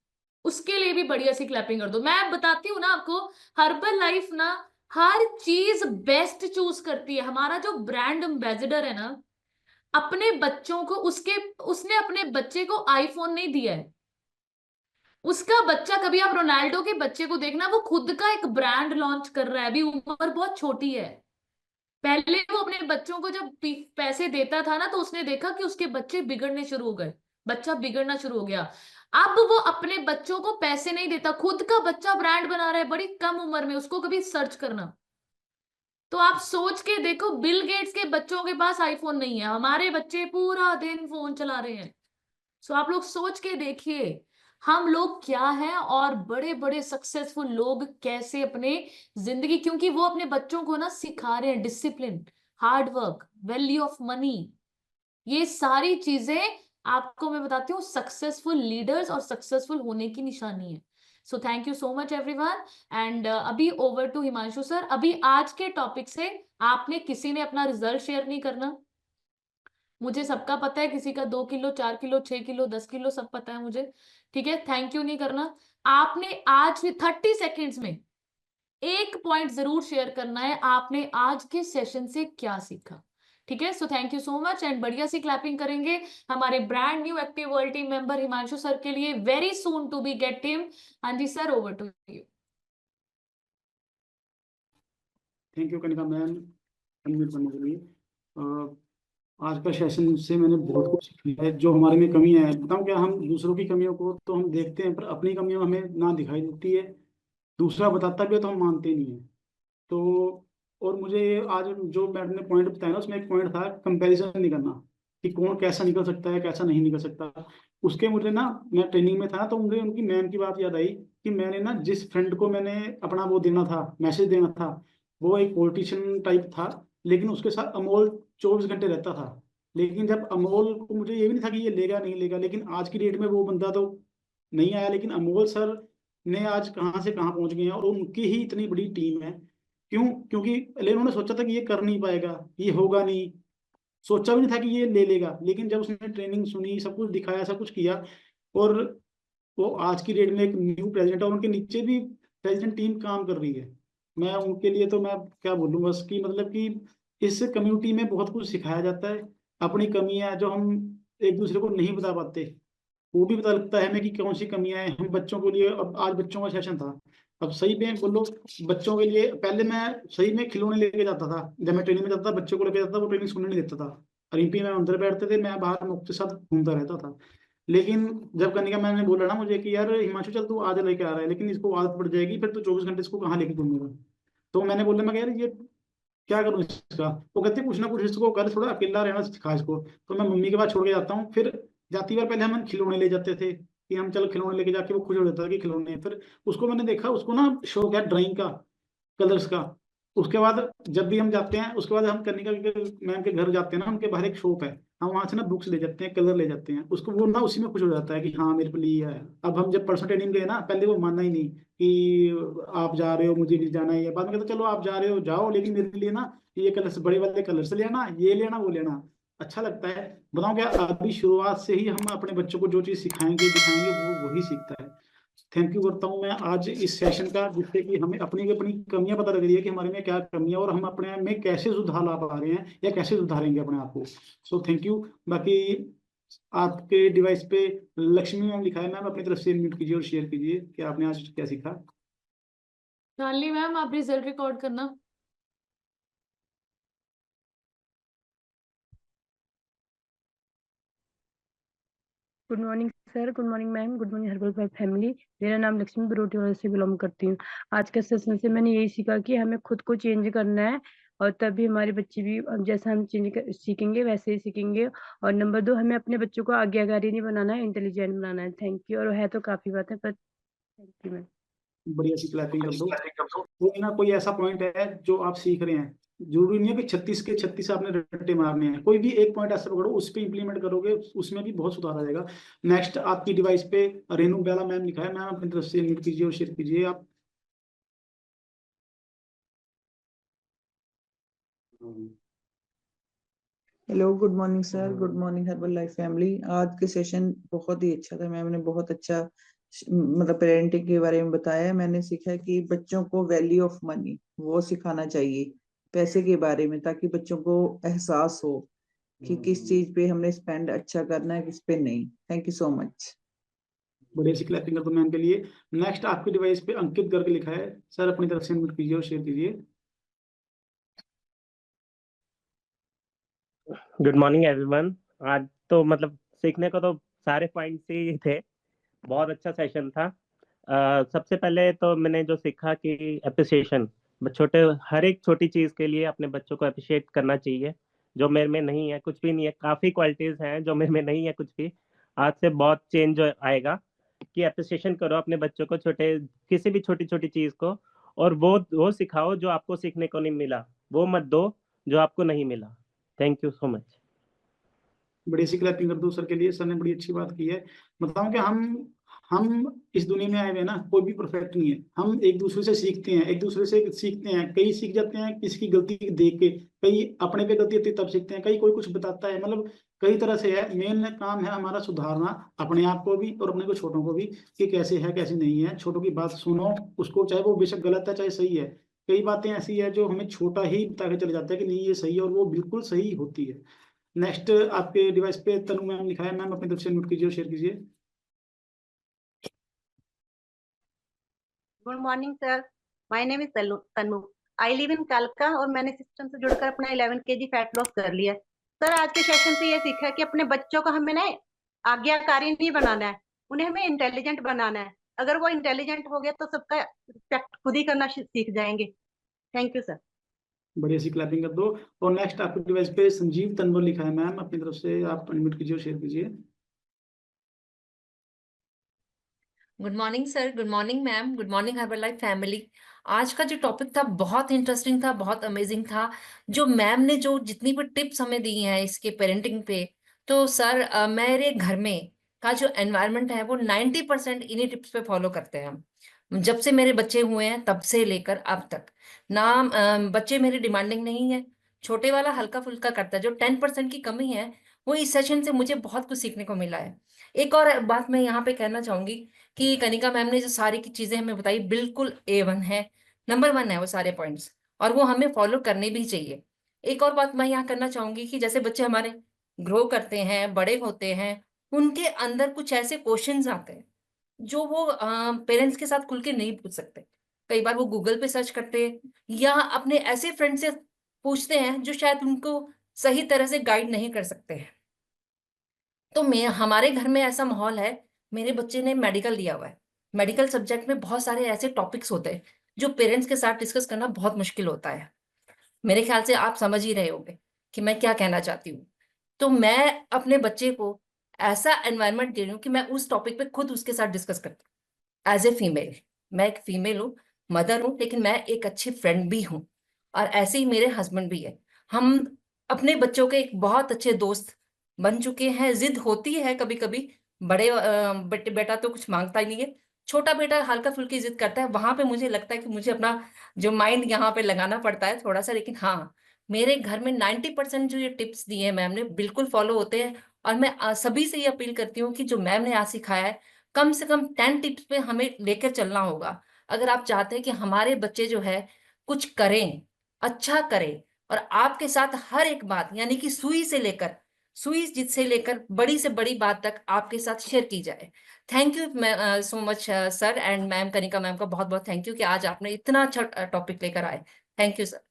उसके लिए भी बढ़िया सी क्लैपिंग कर दो। मैं बताती हूँ ना आपको, हर्बल लाइफ ना हर चीज बेस्ट चूज करती है। हमारा जो ब्रांड एम्बेसडर है ना, अपने बच्चों को उसने अपने बच्चे को आईफोन नहीं दिया है। उसका बच्चा, कभी आप रोनाल्डो के बच्चे को देखना, वो खुद का एक ब्रांड लॉन्च कर रहा है, अभी उम्र बहुत छोटी है। पहले वो अपने बच्चों को जब पैसे देता था ना, तो उसने देखा कि उसके बच्चे बिगड़ने शुरू हो गए, बच्चा बिगड़ना शुरू हो गया। अब वो अपने बच्चों को पैसे नहीं देता, खुद का बच्चा ब्रांड बना रहा है बड़ी कम उम्र में। उसको कभी सर्च करना, तो आप सोच के देखो, बिल गेट्स के बच्चों के पास आईफोन नहीं है, हमारे बच्चे पूरा दिन फोन चला रहे हैं। सो आप लोग सोच के देखिए हम लोग क्या हैं, और बड़े बड़े सक्सेसफुल लोग कैसे अपने जिंदगी, क्योंकि वो अपने बच्चों को ना सिखा रहे हैं discipline, hard work, value of money. ये सारी चीजें आपको मैं बताती हूँ सक्सेसफुल लीडर्स और सक्सेसफुल होने की निशानी है। So thank you so much everyone. And अभी ओवर टू हिमांशु सर। अभी आज के टॉपिक से आपने किसी ने अपना रिजल्ट शेयर नहीं करना, मुझे सबका पता है, किसी का 2 किलो, 4 किलो, 6 किलो, 10 किलो, सब पता है मुझे, ठीक है। थैंक यू नहीं करना। आपने आज भी 30 सेकेंड्स में एक पॉइंट जरूर शेयर करना है, आपने आज के सेशन से क्या सीखा, ठीक है। So thank you so much. And बढ़िया सी क्लैपिंग करेंगे हमारे brand new active world team member Himanshu sir के लिए, very soon to be get team. हाँ जी sir, over to you. Thank you Kanika ma'am unmute करने के लिए। आज का सेशन से मैंने बहुत कुछ सीखा है। जो हमारे में कमियां हैं, बताऊं क्या, हम दूसरों की कमियों को तो हम देखते हैं, पर अपनी कमियां हमें ना दिखाई देती है। दूसरा बताता भी है तो हम मानते नहीं है। तो और मुझे आज जो मैडम ने पॉइंट बताया ना, उसमें एक पॉइंट था कंपैरिजन नहीं करना, कि कौन कैसा निकल सकता है कैसा नहीं निकल सकता। उसके मुझे ना, मैं ट्रेनिंग में था ना, तो मुझे उनकी मैम की बात याद आई कि मैंने ना जिस फ्रेंड को मैंने अपना वो देना था, मैसेज देना था, वो एक पॉलिटिशियन टाइप था, लेकिन उसके साथ अमोल 24 घंटे रहता था। लेकिन जब अमोल को, मुझे ये भी नहीं था कि ये लेगा नहीं लेगा, लेकिन आज की डेट में वो बंदा तो नहीं आया, लेकिन अमोल सर ने आज कहाँ से कहाँ पहुंच गए हैं, और उनकी ही इतनी बड़ी टीम है। क्यों? क्योंकि लेकिन उन्होंने सोचा था कि ये कर नहीं पाएगा, ये होगा नहीं, सोचा भी नहीं था कि ये ले लेगा, लेकिन जब उसने ट्रेनिंग सुनी, सब कुछ दिखाया, सब कुछ किया, और वो आज की डेट में एक न्यू प्रेसिडेंट है, और उनके नीचे भी इंटेलिजेंट टीम काम कर रही है। मैं उनके लिए तो मैं क्या बोलूँ बस कि मतलब कि इस कम्युनिटी में बहुत कुछ सिखाया जाता है। अपनी कमियां जो हम एक दूसरे को नहीं बता पाते, वो भी पता लगता है हमें कि कौन सी कमियां हैं हम बच्चों के लिए। अब आज बच्चों का सेशन था, अब सही में बोलो, बच्चों के लिए पहले मैं सही में खिलौने लेके जाता था। जब मैं ट्रेनिंग में जाता था बच्चों को लेके जाता था, वो ट्रेनिंग सुनने नहीं देता था। रिंपी में अंदर बैठते थे, मैं बाहर मुफ्त के साथ घूमता रहता था। लेकिन जब कनिका मैम ने बोला ना मुझे कि यार हिमांशु चल तू आज लेके आ रहा है, लेकिन इसको आदत पड़ जाएगी, फिर तो 24 घंटे इसको कहाँ लेके घूमेगा। तो मैंने बोला मैं यार ये क्या करूँ इसका। वो कहते कुछ ना कुछ इसको कर, थोड़ा अकेला रहना सिखा इसको। तो मैं मम्मी के पास छोड़ के जाता हूँ। फिर जाती बार पहले हम खिलौने ले जाते थे कि हम चलो खिलौने लेके जाके, वो खुश हो जाता था कि खिलौने। फिर उसको मैंने देखा, उसको ना शौक है ड्राइंग का, कलर्स का। उसके बाद जब भी हम जाते हैं, उसके बाद हम कनिका के मैम के घर जाते हैं ना, उनके बाहर एक शॉप है, हम वहां से ना बुक्स ले जाते हैं, कलर ले जाते हैं। उसको वो ना उसी में खुश हो जाता है कि हाँ मेरे को लिया है। अब हम जब परसों ट्रेनिंग गए ना, पहले वो मानना ही नहीं कि आप जा रहे हो मुझे भी जाना है। बाद में कहते चलो आप जा रहे हो जाओ, लेकिन मेरे लिए ना ये कलर्स, बड़े वाले कलर्स लेना, ये लेना वो लेना। अच्छा लगता है। बताऊँ क्या, अभी शुरुआत से ही हम अपने बच्चों को जो चीज़ सिखाएंगे दिखाएंगे वो वही सीखता है। थैंक यू करता हूँ मैं आज इस सेशन का, जिससे कि हमें अपनी अपनी कमियां पता लग रही है कि हमारे में क्या कमियां, और हम अपने में कैसे सुधार ला पा रहे हैं या कैसे सुधारेंगे अपने आप को। सो थैंक यू। बाकी आपके डिवाइस पे लक्ष्मी मैम लिखा है, मैम अपनी तरफ से म्यूट कीजिए और शेयर कीजिए कि आपने आज क्या सीखा। शालिनी मैम, आप रिजल्ट रिकॉर्ड करना। Good morning sir, good morning ma'am, good morning herbal five family. मेरा नाम लक्ष्मी बरोटीवाला से बिलोंग करती हूँ। आज के सेशन से मैंने यही सीखा कि हमें खुद को चेंज करना है, और तभी हमारे बच्चे भी जैसा हम सीखेंगे वैसे ही सीखेंगे। और नंबर 2, हमें अपने बच्चों को आज्ञाकारी नहीं बनाना है, इंटेलिजेंट बनाना है। Thank you. और है तो काफी बात है, पर थैंक यू मैम। बढ़िया सी क्लैपिंग कर दो। कोई ना कोई ऐसा पॉइंट है जो आप सीख रहे हैं, जरूरी नहीं है कि 36 के 36 आपने रट्टे मारने हैं। कोई भी एक पॉइंट ऐसा पकड़ो, उस पर इंप्लीमेंट करोगे, उसमें भी बहुत सुधार आ जाएगा। नेक्स्ट आपकी डिवाइस पे रेनू बेला मैम लिखा है, मैम अपनी तरफ से म्यूट कीजिए और शेयर कीजिए आप। Hello, good morning sir, good morning herbal life family. आज के सेशन बहुत ही अच्छा था, मैम ने बहुत अच्छा मतलब पेरेंटिंग के बारे में बताया। मैंने सीखा कि बच्चों को वैल्यू ऑफ मनी वो सिखाना चाहिए, पैसे के बारे में, ताकि बच्चों को एहसास हो कि किस चीज पे हमने स्पेंड अच्छा करना है, किस पे नहीं। Thank you so much. बढ़िया सी क्लैपिंग कर दो मैम के लिए। नेक्स्ट आपकी डिवाइस पे अंकित गर्ग लिखा है, सर अपनी तरफ से म्यूट कीजिए और शेयर कीजिए। Good morning everyone. आज तो मतलब सीखने को तो सारे पॉइंट्स ही थे, बहुत अच्छा सेशन था। सबसे पहले तो मैंने जो सीखा कि अप्रिसिएशन, छोटे हर एक छोटी चीज के लिए अपने बच्चों को अप्रिशिएट करना चाहिए। जो मेरे में नहीं है कुछ भी नहीं है, काफी क्वालिटीज हैं जो मेरे में नहीं है कुछ भी। आज से बहुत चेंज आएगा कि अप्रिसिएशन करो अपने बच्चों को, छोटे किसी भी छोटी छोटी चीज को। और वो सिखाओ जो आपको सीखने को नहीं मिला, वो मत दो जो आपको नहीं मिला। Thank you so much. बड़ी सी क्लैपिंग कर दो सर के लिए, सर ने बड़ी अच्छी बात की है। बताऊं कि हम इस दुनिया में आए हुए हैं ना, कोई भी परफेक्ट नहीं है। हम एक दूसरे से सीखते हैं, एक दूसरे से सीखते हैं, कई सीख जाते हैं किसी की गलती देख के, कई अपने पे गलती होती है तब सीखते हैं, कई कोई कुछ बताता है। मतलब कई तरह से है। मेन काम है हमारा सुधारना, अपने आप को भी और अपने को छोटों को भी, कि कैसे है कैसे नहीं है। छोटों की बात सुनो, उसको चाहे वो बेशक गलत है चाहे सही है। कई बातें ऐसी है जो हमें छोटा ही बता के चले जाता है कि नहीं ये सही है, और वो बिल्कुल सही होती है। नेक्स्ट आपके डिवाइस पे तनु मैम लिखा है, मैम अपनी तरफ से नोट कीजिए और शेयर कीजिए। Good morning sir, my name is Tanmu. I live in कालका और मैंने सिस्टम से जुड़कर अपना 11 केजी फैट लॉस कर लिया है। सर आज के सेशन से ये सीखा है कि अपने बच्चों को हमें ना आज्ञाकारी नहीं बनाना है, उन्हें हमें इंटेलिजेंट बनाना है। अगर वो इंटेलिजेंट हो गए तो सबका रिस्पेक्ट खुद ही करना सीख जाएंगे। Thank you sir. बढ़िया सी क्लैपिंग कर दो। और नेक्स्ट आपके डिवाइस पे संजीव तनवर लिखा है, मैम अपनी तरफ से आप अनम्यूट कीजिए और शेयर कीजिए। Good morning sir, good morning ma'am, good morning herbal life family. आज का जो टॉपिक था बहुत इंटरेस्टिंग था, बहुत अमेजिंग था। जो मैम ने जो जितनी भी टिप्स हमें दी हैं इसके पेरेंटिंग पे, तो सर मेरे घर में का जो एनवायरनमेंट है वो 90% इन्हीं टिप्स पे फॉलो करते हैं हम। जब से मेरे बच्चे हुए हैं तब से लेकर अब तक ना बच्चे मेरे डिमांडिंग नहीं है। छोटे वाला हल्का फुल्का करता है, जो 10% की कमी है वो इस सेशन से मुझे बहुत कुछ सीखने को मिला है। एक और बात मैं यहाँ पे कहना चाहूंगी कि कनिका मैम ने जो सारी की चीजें हमें बताई बिल्कुल A1 है, नंबर 1 है वो सारे पॉइंट्स, और वो हमें फॉलो करने भी चाहिए। एक और बात मैं यहाँ करना चाहूंगी कि जैसे बच्चे हमारे ग्रो करते हैं, बड़े होते हैं, उनके अंदर कुछ ऐसे क्वेश्चंस आते हैं जो वो पेरेंट्स के साथ खुल के नहीं पूछ सकते। कई बार वो गूगल पे सर्च करते हैं या अपने ऐसे फ्रेंड से पूछते हैं जो शायद उनको सही तरह से गाइड नहीं कर सकते हैं। तो मैं हमारे घर में ऐसा माहौल है, मेरे बच्चे ने मेडिकल लिया हुआ है, मेडिकल सब्जेक्ट में बहुत सारे ऐसे टॉपिक्स होते हैं जो पेरेंट्स के साथ डिस्कस करना बहुत मुश्किल होता है। मेरे ख्याल से आप समझ ही रहे होंगे कि मैं क्या कहना चाहती हूँ। तो मैं अपने बच्चे को ऐसा एनवायरनमेंट दे रही हूँ कि मैं उस टॉपिक पे खुद उसके साथ डिस्कस करती हूँ। एज ए फीमेल, मैं एक फीमेल हूँ, मदर हूँ, लेकिन मैं एक अच्छी फ्रेंड भी हूँ, और ऐसे ही मेरे हस्बैंड भी है। हम अपने बच्चों के एक बहुत अच्छे दोस्त बन चुके हैं। जिद होती है कभी कभी, बड़े बेटा तो कुछ मांगता ही नहीं है, छोटा बेटा हल्का फुल्की जिद करता है, वहां पे मुझे लगता है कि मुझे अपना जो माइंड यहाँ पे लगाना पड़ता है थोड़ा सा। लेकिन हाँ, मेरे घर में 90% जो ये टिप्स दिए हैं मैम ने बिल्कुल फॉलो होते हैं। और मैं सभी से ये अपील करती हूँ कि जो मैम ने आज सिखाया है, कम से कम 10 टिप्स पे हमें लेकर चलना होगा। अगर आप चाहते हैं कि हमारे बच्चे जो है कुछ करें, अच्छा करें, और आपके साथ हर एक बात, यानी कि सुई जित से लेकर बड़ी से बड़ी बात तक आपके साथ शेयर की जाए। Thank you so much sir and ma'am, Kanika ma'am का बहुत बहुत थैंक यू कि आज आपने इतना अच्छा टॉपिक लेकर आए। Thank you sir.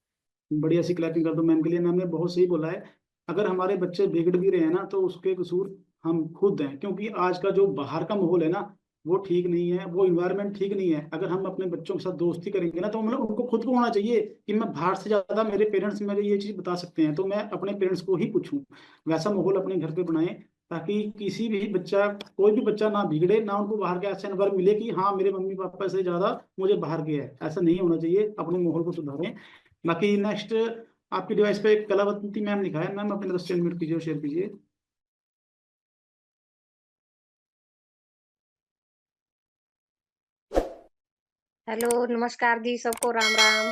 बढ़िया सी क्लैपिंग कर दो मैम के लिए। मैम ने बहुत सही बोला है, अगर हमारे बच्चे बिगड़ भी रहे हैं ना तो उसके कसूर हम खुद हैं, क्योंकि आज का जो बाहर का माहौल है ना वो ठीक नहीं है, वो इन्वायरमेंट ठीक नहीं है। अगर हम अपने बच्चों के साथ दोस्ती करेंगे ना तो मतलब उनको खुद को होना चाहिए कि मैं बाहर से ज्यादा मेरे पेरेंट्स मेरे ये चीज बता सकते हैं, तो मैं अपने पेरेंट्स को ही पूछूं। वैसा माहौल अपने घर पे बनाएं ताकि किसी भी बच्चा, कोई भी बच्चा ना बिगड़े, ना उनको बाहर के ऐसे एनवायरमेंट मिले कि हाँ मेरे मम्मी पापा से ज्यादा मुझे बाहर के है। ऐसा नहीं होना चाहिए, अपने माहौल को सुधारें। बाकी नेक्स्ट आपकी डिवाइस पे कलावती मैम लिखा है, मैम अपनी तरफ से अनम्यूट कीजिए और शेयर कीजिए। हेलो, नमस्कार जी, सबको राम राम।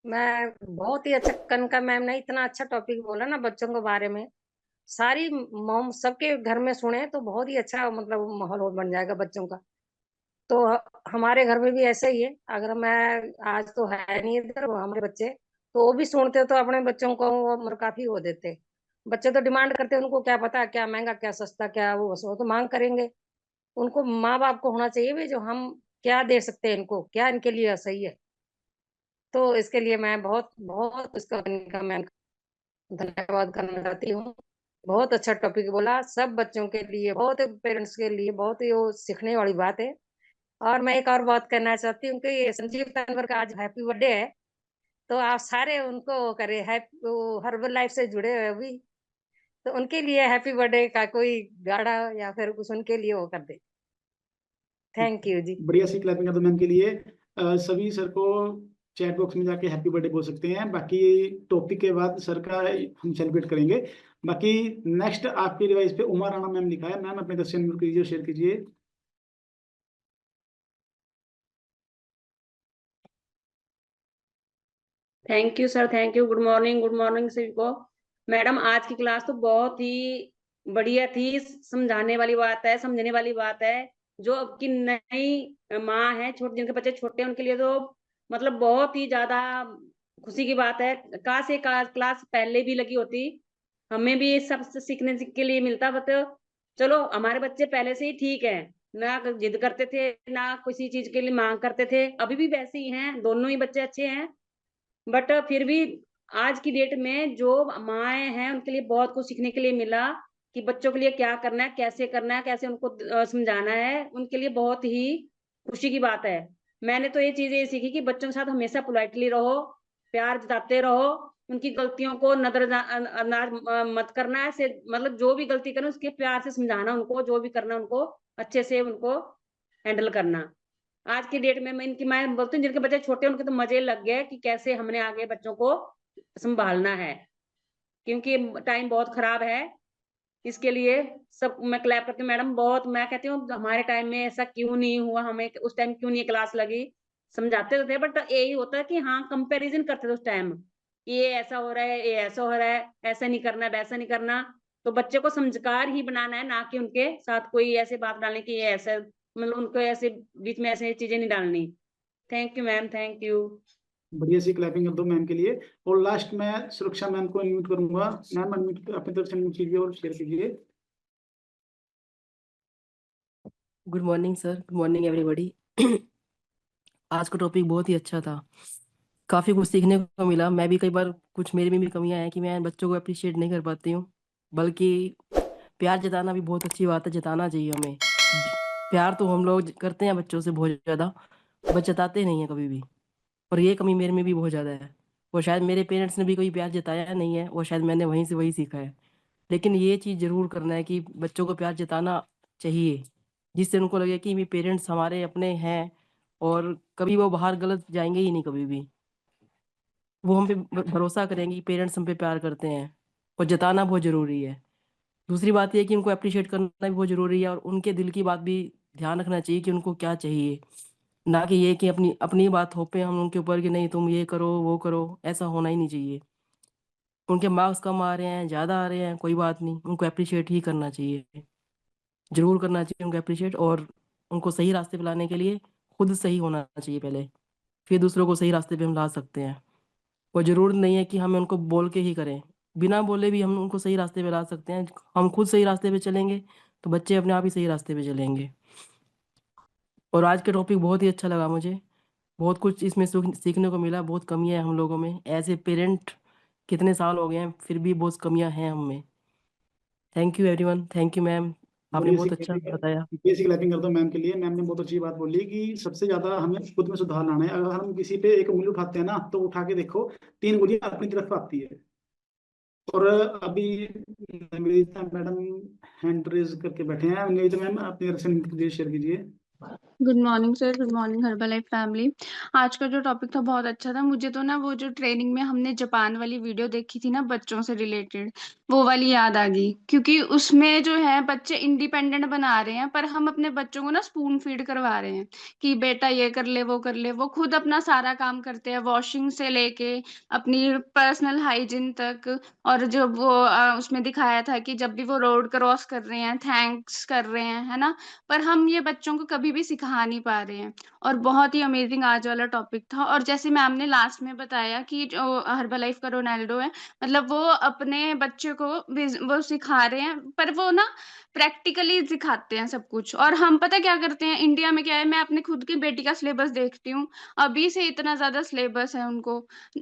मैं बहुत ही अच्छा, कनका मैम ने इतना अच्छा टॉपिक बोला ना बच्चों के बारे में, सारी मोम सबके घर में सुने तो बहुत ही अच्छा मतलब माहौल बन जाएगा बच्चों का। तो हमारे घर में भी ऐसा ही है। अगर मैं आज तो है नहीं इधर, वो हमारे बच्चे तो वो भी सुनते तो अपने बच्चों को वो मतलब काफी हो देते। बच्चे तो डिमांड करते, उनको क्या पता क्या महंगा क्या सस्ता क्या, वो तो मांग करेंगे। उनको माँ बाप को होना चाहिए भी जो हम क्या दे सकते हैं इनको, क्या इनके लिए सही है। तो इसके लिए मैं बहुत बहुत इसका मैं धन्यवाद करना चाहती हूँ। बहुत अच्छा टॉपिक बोला, सब बच्चों के लिए, बहुत पेरेंट्स के लिए बहुत ही वो सीखने वाली बात है। और मैं एक और बात करना चाहती हूँ कि संजीव तंवर का आज हैप्पी बर्थडे है, तो आप सारे उनको करे हैप्पी, हर्बल लाइफ से जुड़े हुए अभी, तो उनके लिए हैप्पी बर्थडे का कोई गाड़ा या फिर कुछ उनके लिए वो कर दे। थैंक यू जी। बढ़िया सी क्लैपिंग कर दो मैम के लिए। सभी सर को चैट बॉक्स में जाके हैप्पी बर्थडे बोल सकते हैं। बाकी टॉपिक के बाद सर का हम सेलिब्रेट करेंगे। बाकी नेक्स्ट आपकी डिवाइस पे उमा राणा मैम लिखा है, मैम अपने क्वेश्चन अनम्यूट कीजिए और शेयर कीजिए। Thank you sir, thank you. Good morning सभी को। मैडम आज की क्लास तो बहुत ही बढ़िया थी, समझाने वाली बात है, समझने वाली बात है। जो अब की नई माँ है, छोटे जिनके बच्चे छोटे हैं उनके लिए तो मतलब बहुत ही ज्यादा खुशी की बात है। काश ये क्लास पहले भी लगी होती, हमें भी ये सब सीखने के लिए मिलता। बट चलो हमारे बच्चे पहले से ही ठीक है, ना जिद करते थे ना किसी चीज के लिए मांग करते थे, अभी भी वैसे ही हैं, दोनों ही बच्चे अच्छे हैं। बट फिर भी आज की डेट में जो माएँ हैं उनके लिए बहुत कुछ सीखने के लिए मिला कि बच्चों के लिए क्या करना है, कैसे उनको समझाना है, उनके लिए बहुत ही खुशी की बात है। मैंने तो ये चीजें ये सीखी कि बच्चों के साथ हमेशा पोलाइटली रहो, प्यार जताते रहो, उनकी गलतियों को नजरअंदाज मत करना है। से मतलब जो भी गलती करें उसके प्यार से समझाना, उनको जो भी करना उनको अच्छे से उनको हैंडल करना। आज की डेट में मैं बोलती हूँ जिनके बच्चे छोटे हैं उनके तो मजे लग गए कि कैसे हमने आगे बच्चों को संभालना है, क्योंकि टाइम बहुत खराब है। इसके लिए सब मैं क्लैप करती हूँ मैडम, बहुत मैं कहती हूँ हमारे टाइम में ऐसा क्यों नहीं हुआ, हमें उस टाइम क्यों नहीं क्लास लगी। समझाते तो थे बट यही होता है कि हाँ कंपैरिजन करते थे उस टाइम ये ऐसा हो रहा है, ये ऐसा हो रहा है, ऐसा नहीं करना, वैसा नहीं करना। तो बच्चे को समझकार ही बनाना है, ना कि उनके साथ कोई ऐसे बात डालने की ये ऐसा, मतलब उनको ऐसे बीच में ऐसे चीजें नहीं डालनी। Thank you ma'am, thank you. बढ़िया सी क्लैपिंग कर दो मैम के लिए। और लास्ट में सुरक्षा मैम को अनम्यूट करूंगा। मैम अनम्यूट अपनी तरफ से अनम्यूट कीजिए और शेयर कीजिए। Good morning sir, good morning everybody. आज का टॉपिक बहुत ही अच्छा था, काफ़ी कुछ सीखने को मिला। मैं भी कई बार कुछ मेरे में भी कमियां हैं कि मैं बच्चों को अप्रिशिएट नहीं कर पाती हूँ, बल्कि प्यार जताना भी बहुत अच्छी बात है, जताना चाहिए हमें। प्यार तो हम लोग करते हैं बच्चों से बहुत ज़्यादा, बस जताते नहीं हैं कभी भी, और ये कमी मेरे में भी बहुत ज़्यादा है। वो शायद मेरे पेरेंट्स ने भी कोई प्यार जताया नहीं है, वो शायद मैंने वहीं से वही सीखा है। लेकिन ये चीज़ ज़रूर करना है कि बच्चों को प्यार जताना चाहिए, जिससे उनको लगे कि मेरे पेरेंट्स हमारे अपने हैं, और कभी वो बाहर गलत जाएंगे ही नहीं कभी भी। वो हम पे भरोसा करेंगे कि पेरेंट्स हम पे प्यार करते हैं, और जताना बहुत ज़रूरी है। दूसरी बात ये है कि उनको अप्रिशिएट करना भी बहुत ज़रूरी है, और उनके दिल की बात भी ध्यान रखना चाहिए कि उनको क्या चाहिए, ना कि ये कि अपनी अपनी बात थोपे हम उनके ऊपर कि नहीं तुम ये करो वो करो। ऐसा होना ही नहीं चाहिए। उनके मार्क्स कम आ रहे हैं, ज़्यादा आ रहे हैं, कोई बात नहीं, उनको अप्रिशिएट ही करना चाहिए, ज़रूर करना चाहिए उनको अप्रिशिएट। और उनको सही रास्ते पे लाने के लिए खुद सही होना चाहिए पहले, फिर दूसरों को सही रास्ते पे हम ला सकते हैं। और ज़रूरत नहीं है कि हमें उनको बोल के ही करें, बिना बोले भी हम उनको सही रास्ते पे ला सकते हैं। हम खुद सही रास्ते पे चलेंगे तो बच्चे अपने आप ही सही रास्ते पे चलेंगे। और आज का टॉपिक बहुत ही अच्छा लगा मुझे, बहुत कुछ इसमें सीखने को मिला। बहुत कमियां हैं हम लोगों में एज ए पेरेंट, कितने साल हो गए हैं फिर भी बहुत कमियां हैं हम में। Thank you everyone, thank you ma'am, आपने बढ़िया सी बहुत अच्छा बताया। क्लैपिंग कर दो मैम के लिए। मैम ने बहुत अच्छी बात बोली कि सबसे ज्यादा हमें खुद में सुधार लाना है। अगर हम किसी पे एक उंगली उठाते हैं ना, तो उठा के देखो 3 उंगलियां अपनी तरफ आती है। और अभी निवेदिता मैडम हैंड रेज करके बैठे हैं। निवेदिता मैम अपनी रिएक्शन शेयर कीजिए। Good morning sir, good morning herbal life family. आज का जो टॉपिक था बहुत अच्छा था। मुझे तो ना वो जो ट्रेनिंग में हमने जापान वाली वीडियो देखी थी ना बच्चों से रिलेटेड, वो वाली याद आ गई। क्योंकि उसमें जो है बच्चे इंडिपेंडेंट बना रहे हैं, पर हम अपने बच्चों को ना स्पून फीड करवा रहे हैं कि बेटा ये कर ले वो कर ले। वो खुद अपना सारा काम करते हैं, वॉशिंग से लेके अपनी पर्सनल हाइजीन तक। और जब वो उसमें दिखाया था कि जब भी वो रोड क्रॉस कर रहे हैं थैंक्स कर रहे हैं, है ना। पर हम ये बच्चों को कभी भी सिखा नहीं पा रहे हैं। और बहुत ही अमेजिंग आज वाला टॉपिक था। और जैसे मैम ने लास्ट में बताया कि जो हर्बल लाइफ का रोनाल्डो है, मतलब वो अपने बच्चे को वो सिखा रहे हैं, पर वो ना प्रैक्टिकली सिखाते हैं सब कुछ। और हम पता क्या करते हैं इंडिया में, क्या है, मैं अपने खुद की बेटी का सिलेबस देखती हूँ, अभी से इतना ज्यादा सिलेबस है उनको।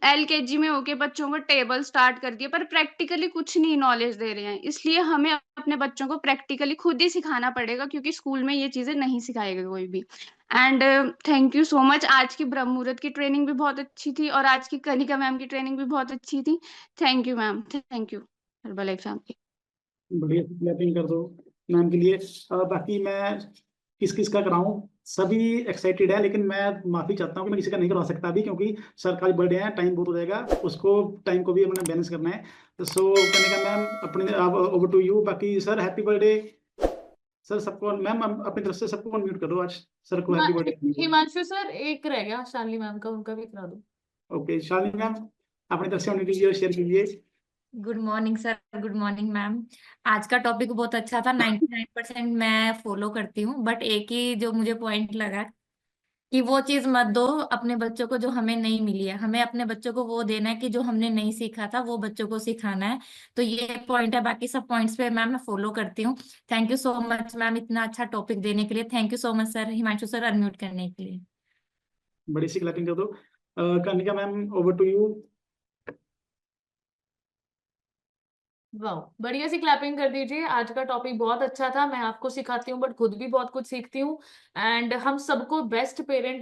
एलकेजी में होके बच्चों को टेबल स्टार्ट कर दिया, पर प्रैक्टिकली कुछ नहीं नॉलेज दे रहे हैं। इसलिए हमें अपने बच्चों को प्रैक्टिकली खुद ही सिखाना पड़ेगा, क्योंकि स्कूल में ये चीजें नहीं सिखाएगा कोई भी। And thank you so much. आज की ब्रह्म मुहूर्त की ट्रेनिंग भी बहुत अच्छी थी, और आज की कनिका मैम की ट्रेनिंग भी बहुत अच्छी थी। Thank you ma'am, thank you herbal life family. बढ़िया क्लैपिंग कर दो मैम के लिए। बाकी मैं किस किस का कराऊं, सभी एक्साइटेड है, लेकिन मैं माफी चाहता हूँ कि मैं किसी का नहीं करवा सकता अभी, क्योंकि सर का बर्थडे है, टाइम बहुत हो जाएगा, उसको टाइम को भी अपने बैलेंस करना है। सो कनिका मैम अपने आप ओवर टू यू। बाकी सर हैप्पी बर्थडे सर सबको। मैम अपनी तरफ से सबको अनम्यूट करो आज सर को हैप्पी बर्थडे। हिमांशु सर एक रह गया, शालिनी मैम का, उनका भी करा दो। ओके शालिनी मैम अपनी तरफ से अनम्यूट कीजिए और शेयर कीजिए। Good morning sir, good morning ma'am. आज का टॉपिक बहुत अच्छा था, 99% मैं फॉलो करती हूँ, बट एक ही जो मुझे पॉइंट लगा कि वो चीज मत दो अपने बच्चों को जो हमें नहीं मिली है। हमें अपने बच्चों को वो देना है कि जो हमने नहीं सीखा था वो बच्चों को सिखाना है। तो ये पॉइंट है, बाकी सब पॉइंट्स पे मैम मैं फॉलो करती हूँ। Thank you so much ma'am इतना अच्छा टॉपिक देने के लिए। Thank you so much sir. Himanshu sir unmute करने के लिए। बड़ी सी क्लैपिंग कर दो। Kanika ma'am over to you. वाह, बढ़िया सी क्लैपिंग कर दीजिए। आज का टॉपिक बहुत अच्छा था। मैं आपको सिखाती हूँ बट खुद भी बहुत कुछ सीखती हूँ। एंड हम सबको बेस्ट पेरेंट